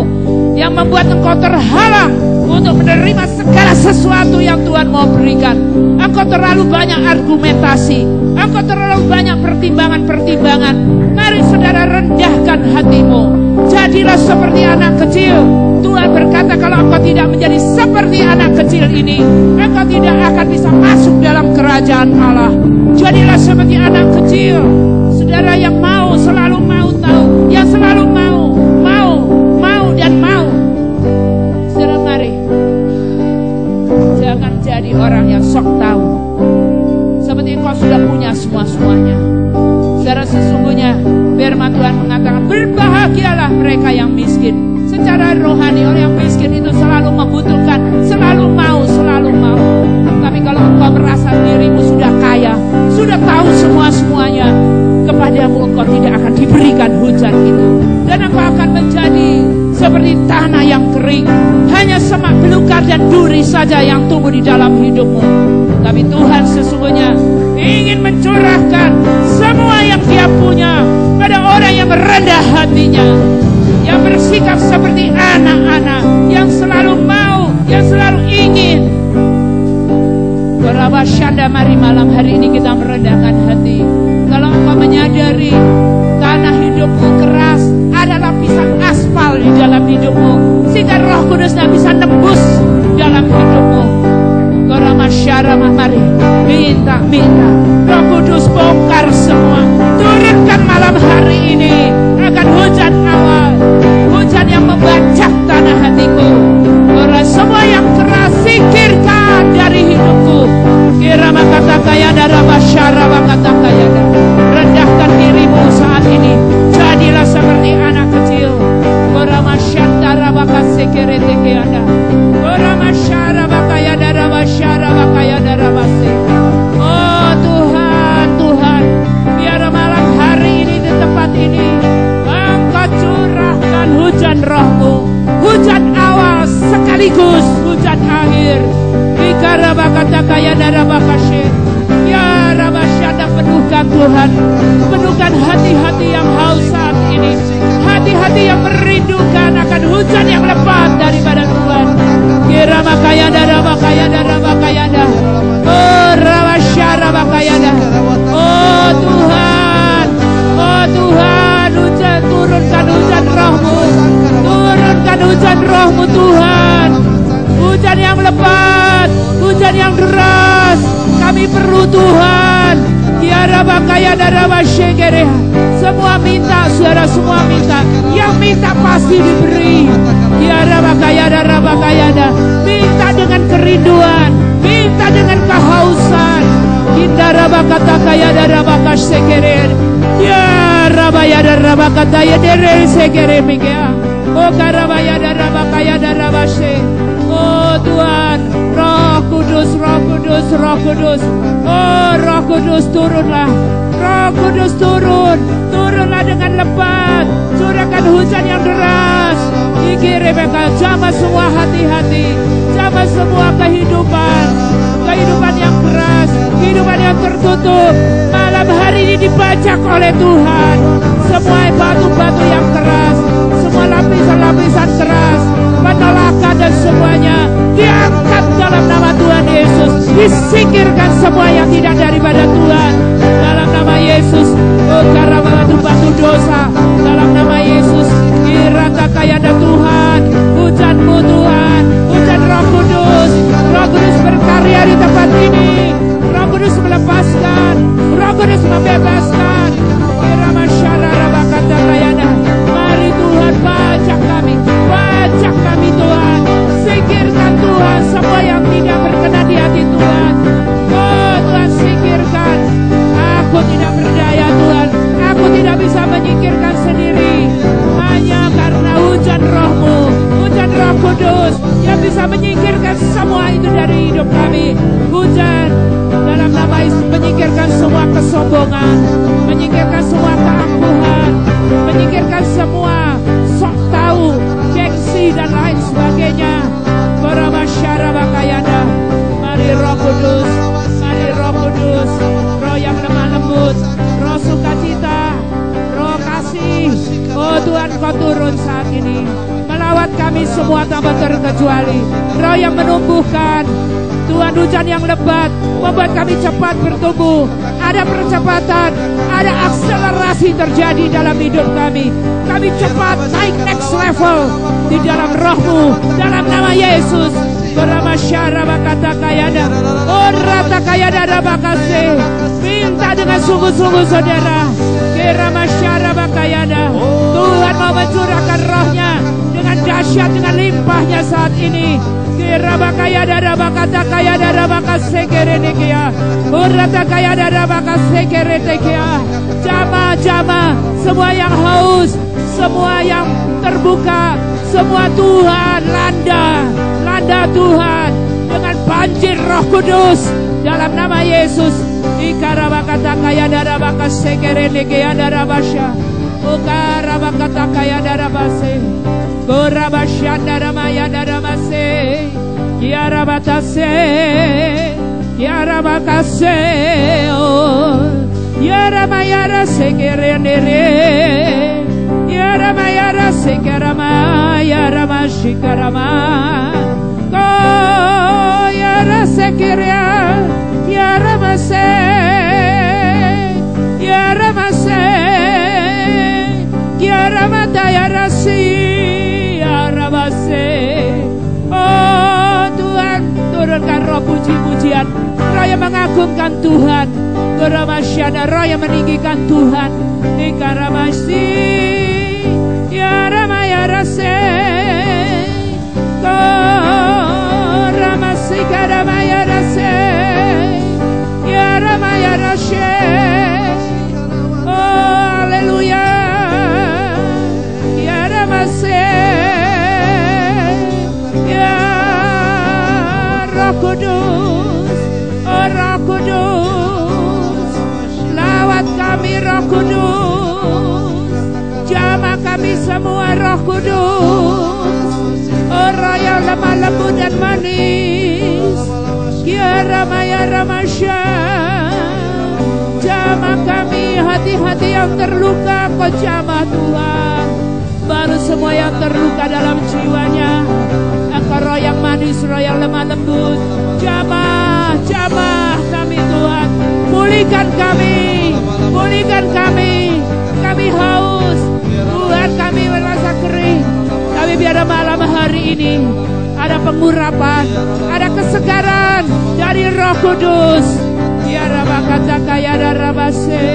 yang membuat engkau terhalang untuk menerima segala sesuatu yang Tuhan mau berikan. Engkau terlalu banyak argumentasi, engkau terlalu banyak pertimbangan-pertimbangan. Mari saudara rendahkan hatimu, jadilah seperti anak kecil. Tuhan berkata kalau engkau tidak menjadi seperti anak kecil ini, engkau tidak akan bisa masuk dalam kerajaan Allah. Jadilah seperti anak kecil, saudara yang mau, selalu mau tahu, yang selalu mau dan mau. Saudara mari, jangan jadi orang yang sok tahu, seperti engkau sudah punya semuanya. Saudara, sesungguhnya firman Tuhan mengatakan berbahagialah mereka yang miskin. Secara rohani orang yang miskin itu selalu membutuhkan, selalu mau. Tapi kalau engkau merasa dirimu sudah kaya, sudah tahu semuanya, kepadamu engkau tidak akan diberikan hujan itu, dan engkau akan menjadi seperti tanah yang kering. Hanya semak belukar dan duri saja yang tumbuh di dalam hidupmu. Tapi Tuhan sesungguhnya ingin mencurahkan semua yang Dia punya pada orang yang merendah hatinya, yang bersikap seperti anak-anak, yang selalu mau, yang selalu ingin. Syanda, mari malam hari ini kita merendahkan hati. Kalau engkau menyadari tanah hidupmu keras, ada lapisan aspal di dalam hidupmu, sehingga Roh Kudus tidak bisa nembus dalam hidupmu. Mari minta Roh Kudus bongkar semua, turunkan malam hari ini akan hujan awal, hujan yang membajak tanah hatiku. Orang semua yang keras singkirkan dari hidupku. Kira kata kaya darah masyara kata kaya darah. Rendahkan dirimu saat ini, jadilah seperti anak kecil. Orang masyara bakat sekerete kaya. Orang masyara bakaya darah masyara bakaya darah basi. Oh Tuhan, biar malam hari ini di tempat ini Engkau curahkan hujan Roh-Mu, hujan awal sekaligus hujan akhir. Bikara bakata kaya darah bakashe. Ya Rabasyada, penuhkan Tuhan, penuhkan hati-hati yang haus saat ini, hati-hati yang merindukan akan hujan yang lebat daripada Tuhan. Kira makaya darah bakayada. Oh Rabasyada bakayada. Oh Tuhan, hujan, turunkan hujan Roh-Mu, turunkan hujan Roh-Mu Tuhan. Hujan yang lebat, hujan yang deras, kami perlu Tuhan. Tiara bakaya darah masyegere. Semua minta, saudara, semua minta. Yang minta pasti diberi. Tiara bakaya darah bakayada. Minta dengan kerinduan, minta dengan kehausan. Hindara bakata kaya darah bakasegere. Tiara bakaya darah bakata ya dere segere mikia. Oh karabaya darah bakaya darah bashe. Oh Tuhan, Roh Kudus. Oh Roh Kudus, turunlah. Roh Kudus turunlah dengan lebat. Curahkan hujan yang deras. Iki Rebeka, jamah semua hati-hati, jamah semua kehidupan yang keras, kehidupan yang tertutup. Malam hari ini dibajak oleh Tuhan. Semua batu-batu yang keras, semua lapisan-lapisan keras, penolakan dan semuanya diangkat dalam nama Tuhan Yesus. Disingkirkan semua yang tidak daripada Tuhan dalam nama Yesus. Oh karena batu-batu dosa dalam nama Yesus. Kirata kaya ada Tuhan, hujan-Mu Tuhan, hujan Roh Kudus. Roh Kudus berkarya di tempat ini. Roh Kudus melepaskan, Roh Kudus membebaskan. Kira masyarakat bakata kayana. Mari Tuhan bajak kami Tuhan. Singkirkan Tuhan semua yang tidak berkenan di hati Tuhan. Oh Tuhan, singkirkan. Aku tidak berdaya Tuhan, aku tidak bisa menyingkirkan sendiri. Hanya karena hujan Roh-Mu, hujan Roh Kudus yang bisa menyingkirkan semua itu dari hidup kami. Hujan dalam nama Yesus, menyingkirkan semua kesombongan, menyingkirkan semua keangkuhan, menyingkirkan semua sok tahu, gengsi dan lain sebagainya. Beramasyara bakayana. Mari Roh Kudus, Roh yang lemah lembut, Roh sukacita, Roh kasih. Oh Tuhan, Kau turun saat ini melawan merawat kami semua tanpa terkecuali. Roh yang menumbuhkan, Tuhan, hujan yang lebat membuat kami cepat bertumbuh. Ada percepatan, ada akselerasi terjadi dalam hidup kami. Kami cepat naik next level di dalam Roh-Mu, dalam nama Yesus. Minta dengan sungguh-sungguh saudara. Tuhan mau mencurahkan Roh-Nya dengan dahsyat, dengan limpahnya saat ini. Jama-jama, semua yang haus, semua yang terbuka, semua Tuhan landa Tuhan dengan banjir Roh Kudus dalam nama Yesus. Oh Tuhan, turunkan roh puji-pujian, roh yang mengagungkan Tuhan, roh yang meninggikan Tuhan. Roh Kudus, jamah kami semua Roh Kudus, roh yang lemah lembut dan manis. Jamah kami hati-hati yang terluka, Kau jamah Tuhan. Baru semua yang terluka dalam jiwanya, Engkau roh yang manis, roh yang lemah lembut. Jamah kami Tuhan, pulihkan kami, kami haus Tuhan, kami merasa kering. Kami biar malam hari ini ada pengurapan, ada kesegaran dari Roh Kudus. Ya Rabakata kaya darabase,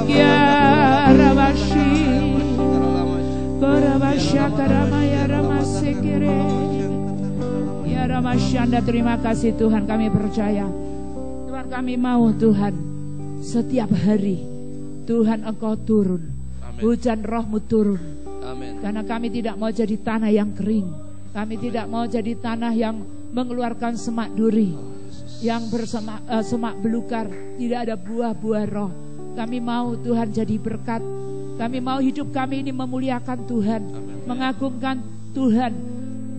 ya Rabashi, Korabasha karamaya ramasekere. Ya Ramasyanda, terima kasih Tuhan, kami percaya Tuhan, kami mau Tuhan setiap hari Tuhan Engkau turun. Amen. Hujan Roh-Mu turun. Amen. Karena kami tidak mau jadi tanah yang kering. Kami Amen. Tidak mau jadi tanah yang mengeluarkan semak duri, yang semak belukar, tidak ada buah-buah roh. Kami mau Tuhan jadi berkat. Kami mau hidup kami ini memuliakan Tuhan, Amen. Mengagungkan Tuhan,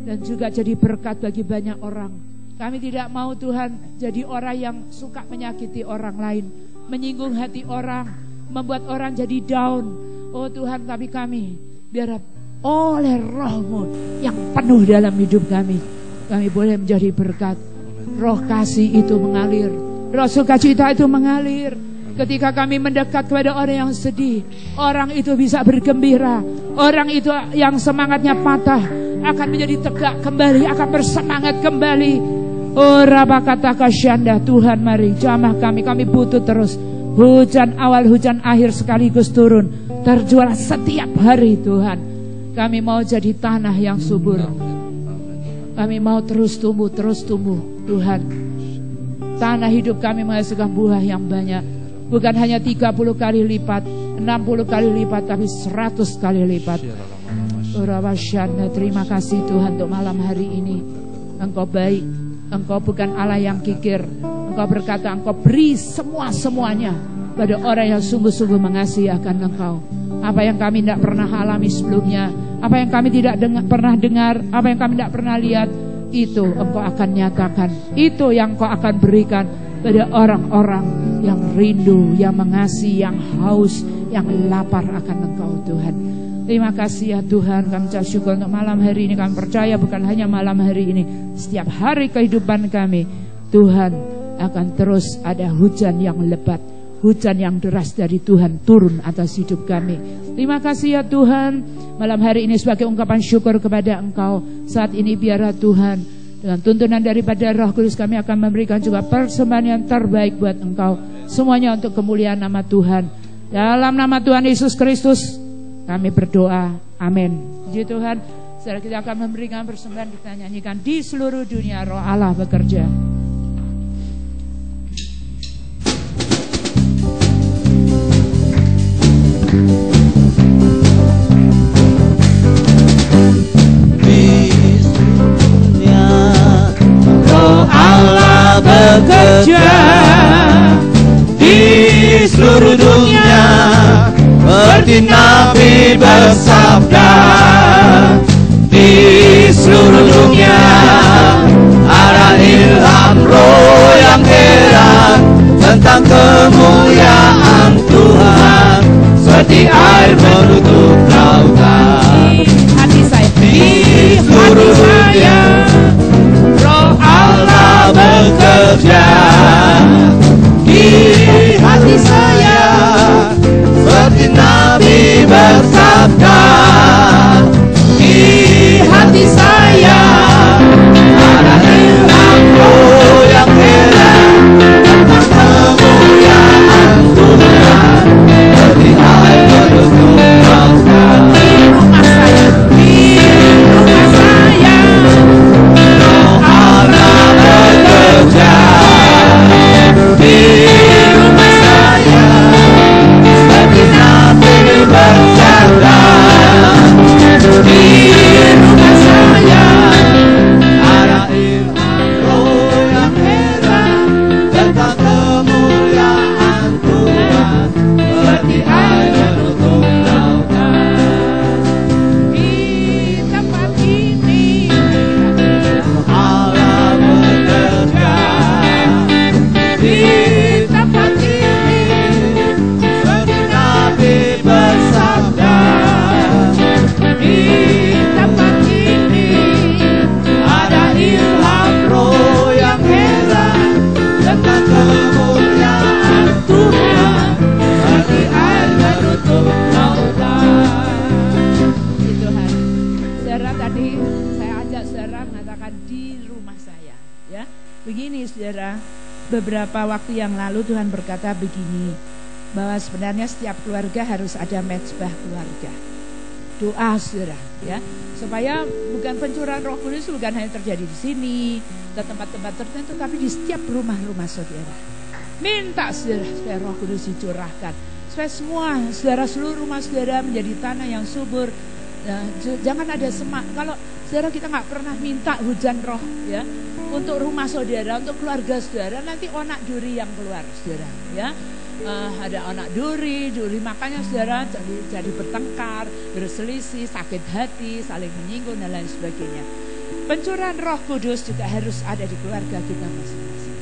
dan juga jadi berkat bagi banyak orang. Kami tidak mau Tuhan jadi orang yang suka menyakiti orang lain, menyinggung hati orang, membuat orang jadi down. Oh Tuhan, kami biar oleh Roh-Mu yang penuh dalam hidup kami boleh menjadi berkat. Roh kasih itu mengalir, roh sukacita itu mengalir. Ketika kami mendekat kepada orang yang sedih, orang itu bisa bergembira. Orang itu yang semangatnya patah akan menjadi tegak kembali, akan bersemangat kembali. Oh Rabakata Kasyanda, Tuhan mari jamah kami butuh terus. Hujan awal, hujan akhir sekaligus turun, terjual setiap hari Tuhan. Kami mau jadi tanah yang subur. Kami mau terus tumbuh Tuhan. Tanah hidup kami menghasilkan buah yang banyak. Bukan hanya 30 kali lipat, 60 kali lipat, tapi 100 kali lipat. Terima kasih Tuhan untuk malam hari ini. Engkau baik, Engkau bukan Allah yang kikir. Engkau berkata Engkau beri semuanya pada orang yang sungguh-sungguh mengasihi akan Engkau. Apa yang kami tidak pernah alami sebelumnya, apa yang kami tidak pernah dengar, apa yang kami tidak pernah lihat, itu Engkau akan nyatakan. Itu yang Engkau akan berikan pada orang-orang yang rindu, yang mengasihi, yang haus, yang lapar akan Engkau Tuhan. Terima kasih ya Tuhan, kami ucap syukur untuk malam hari ini. Kami percaya bukan hanya malam hari ini, setiap hari kehidupan kami, Tuhan akan terus ada hujan yang lebat, hujan yang deras dari Tuhan turun atas hidup kami. Terima kasih ya Tuhan, malam hari ini sebagai ungkapan syukur kepada Engkau. Saat ini biarlah Tuhan, dengan tuntunan daripada Roh Kudus, kami akan memberikan juga persembahan yang terbaik buat Engkau. Semuanya untuk kemuliaan nama Tuhan. Dalam nama Tuhan Yesus Kristus kami berdoa, amin. Puji Tuhan. Setelah kita akan memberikan persembahan, kita nyanyikan Di Seluruh Dunia Roh Allah Bekerja. Di dunia Roh Allah bekerja, di seluruh dunia seperti Nabi bersabda. Di seluruh dunia ada ilham roh yang heran tentang kemuliaan Tuhan, seperti air menutup lautan. Hati saya, Di seluruh dunia Roh Allah bekerja, di hati saya seperti Nabi bersabda. Di hati saya ada ilham roh yang heran tentang kemuliaan Tuhan, seperti air menutup lautan. di rumah saya, Roh Allah bekerja, di rumah saya seperti Nabi bersabda. Di rumah saya ada ilham roh yang heran tentang kemuliaan Tuhan, seperti air menutup lautan. di tempat ini, Allah bekerja, di tempat ini seperti Nabi bersabda. Di tempat ini ada ilham roh yang heran tentang kemuliaan Tuhan, seperti air menutup lautan. Puji Tuhan. Saudara, tadi saya ajak saudara mengatakan di rumah saya, ya. Begini saudara, beberapa waktu yang lalu Tuhan berkata begini, bahwa sebenarnya setiap keluarga harus ada mezbah keluarga. Doa saudara, ya, supaya bukan pencurahan Roh Kudus bukan hanya terjadi di sini, ke tempat-tempat tertentu, tapi di setiap rumah-rumah saudara. Minta saudara supaya Roh Kudus dicurahkan, supaya semua saudara, seluruh rumah saudara menjadi tanah yang subur. Ya, jangan ada semak. Kalau saudara kita nggak pernah minta hujan roh, ya, untuk rumah saudara, untuk keluarga saudara, nanti onak duri yang keluar saudara, ya. Ada anak duri, makanya saudara jadi bertengkar, berselisih, sakit hati, saling menyinggung dan lain sebagainya. Pencurahan Roh Kudus juga harus ada di keluarga kita masing-masing.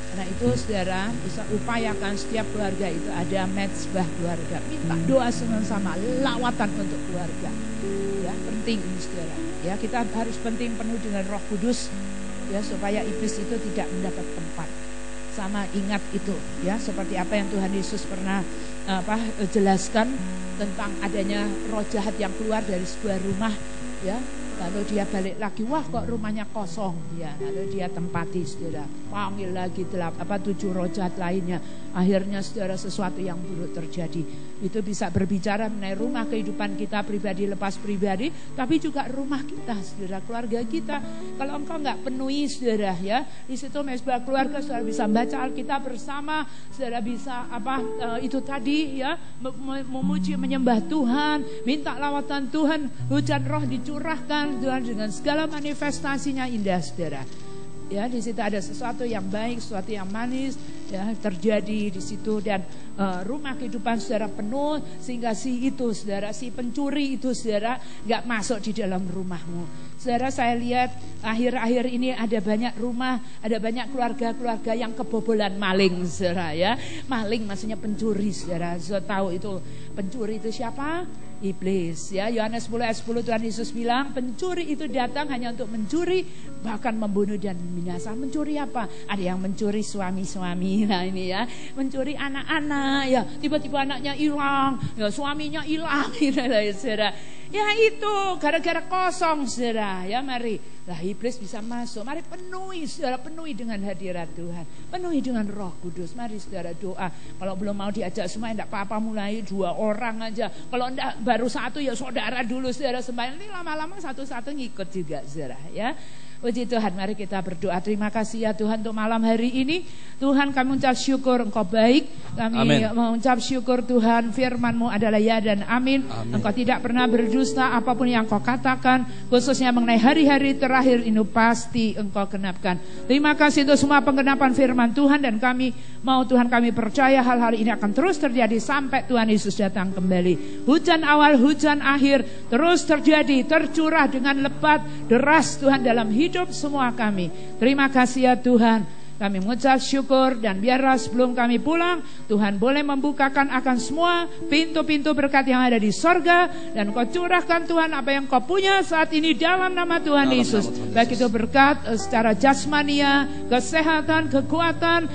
Karena itu saudara bisa upayakan setiap keluarga itu ada mezbah keluarga. Minta doa sama-sama, lawatan untuk keluarga. Ya, penting ini saudara. Ya, kita harus penting penuh dengan Roh Kudus, ya, supaya iblis itu tidak mendapat tempat. Sama ingat itu, ya, seperti apa yang Tuhan Yesus pernah jelaskan tentang adanya roh jahat yang keluar dari sebuah rumah, ya. Lalu dia balik lagi, wah kok rumahnya kosong, ya. Lalu dia tempati saudara, panggil lagi 7 roh jahat lainnya. Akhirnya saudara sesuatu yang buruk terjadi. Itu bisa berbicara mengenai rumah kehidupan kita pribadi lepas pribadi, tapi juga rumah kita saudara, keluarga kita. Kalau engkau nggak penuhi saudara, ya, di situ mezbah keluarga, saudara bisa baca Alkitab bersama, saudara bisa itu tadi, ya, memuji menyembah Tuhan, minta lawatan Tuhan, hujan roh dicurahkan Tuhan dengan segala manifestasinya indah saudara. Ya, di situ ada sesuatu yang baik, sesuatu yang manis, ya, terjadi di situ, dan rumah kehidupan saudara penuh sehingga si pencuri itu saudara nggak masuk di dalam rumahmu. Saudara, saya lihat akhir-akhir ini ada banyak rumah, ada banyak keluarga-keluarga yang kebobolan maling saudara, ya. Maling maksudnya pencuri saudara. Saudara tahu itu pencuri itu siapa? iblis. Ya, Yohanes 10 ayat 10 Tuhan Yesus bilang, pencuri itu datang hanya untuk mencuri, bahkan membunuh dan binasa. Mencuri apa? Ada yang mencuri suami-suami, nah ini ya, mencuri anak-anak, ya tiba-tiba anaknya hilang, ya suaminya hilang, saudara. Ya itu gara-gara kosong, saudara. Ya mari, lah iblis bisa masuk. Mari penuhi, saudara, penuhi dengan hadirat Tuhan, penuhi dengan Roh Kudus. Mari saudara doa. Kalau belum mau diajak semua, enggak apa-apa, mulai 2 orang aja. Kalau enggak baru 1 ya saudara dulu, saudara sembahyang. Nanti lama-lama satu-satu ngikut juga, saudara. Ya. Puji Tuhan, mari kita berdoa. Terima kasih ya Tuhan untuk malam hari ini. Tuhan, kami mengucap syukur Engkau baik. Kami mengucap syukur Tuhan, firman-Mu adalah ya dan amin. Engkau tidak pernah berdusta, apapun yang Engkau katakan, khususnya mengenai hari-hari terakhir ini pasti Engkau genapkan. Terima kasih untuk semua penggenapan firman Tuhan, dan kami mau Tuhan, kami percaya hal-hal ini akan terus terjadi sampai Tuhan Yesus datang kembali. Hujan awal, hujan akhir terus terjadi, tercurah dengan lebat deras Tuhan dalam hidup semua kami. Terima kasih ya Tuhan. Kami mengucap syukur, dan biarlah sebelum kami pulang, Tuhan boleh membukakan akan semua pintu-pintu berkat yang ada di sorga, dan Kau curahkan Tuhan apa yang Kau punya saat ini dalam nama Tuhan Yesus. Baik itu berkat secara jasmania, kesehatan, kekuatan,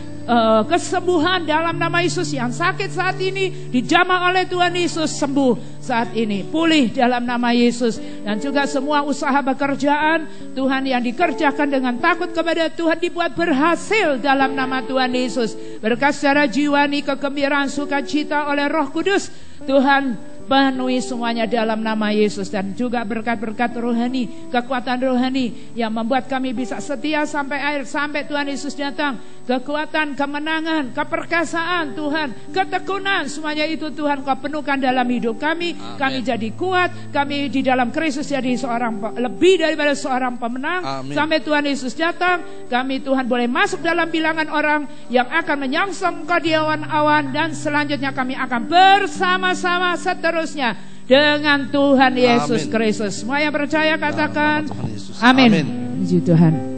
kesembuhan dalam nama Yesus. Yang sakit saat ini dijamah oleh Tuhan Yesus, sembuh saat ini, pulih dalam nama Yesus. Dan juga semua usaha pekerjaan Tuhan yang dikerjakan dengan takut kepada Tuhan dibuat berhasil dalam nama Tuhan Yesus. Berkat secara jiwani, kegembiraan, sukacita oleh Roh Kudus, Tuhan penuhi semuanya dalam nama Yesus. Dan juga berkat-berkat rohani, kekuatan rohani yang membuat kami bisa setia sampai akhir, sampai Tuhan Yesus datang. Kekuatan, kemenangan, keperkasaan Tuhan, ketekunan, semuanya itu Tuhan Kau penuhkan dalam hidup kami. Amen. Kami jadi kuat, kami di dalam Kristus jadi seorang lebih daripada seorang pemenang. Amen. Sampai Tuhan Yesus datang, kami Tuhan boleh masuk dalam bilangan orang yang akan menyongsong Kau di awan-awan, dan selanjutnya kami akan bersama-sama seterusnya dengan Tuhan Yesus Kristus. Semua yang percaya katakan amin. Puji Tuhan.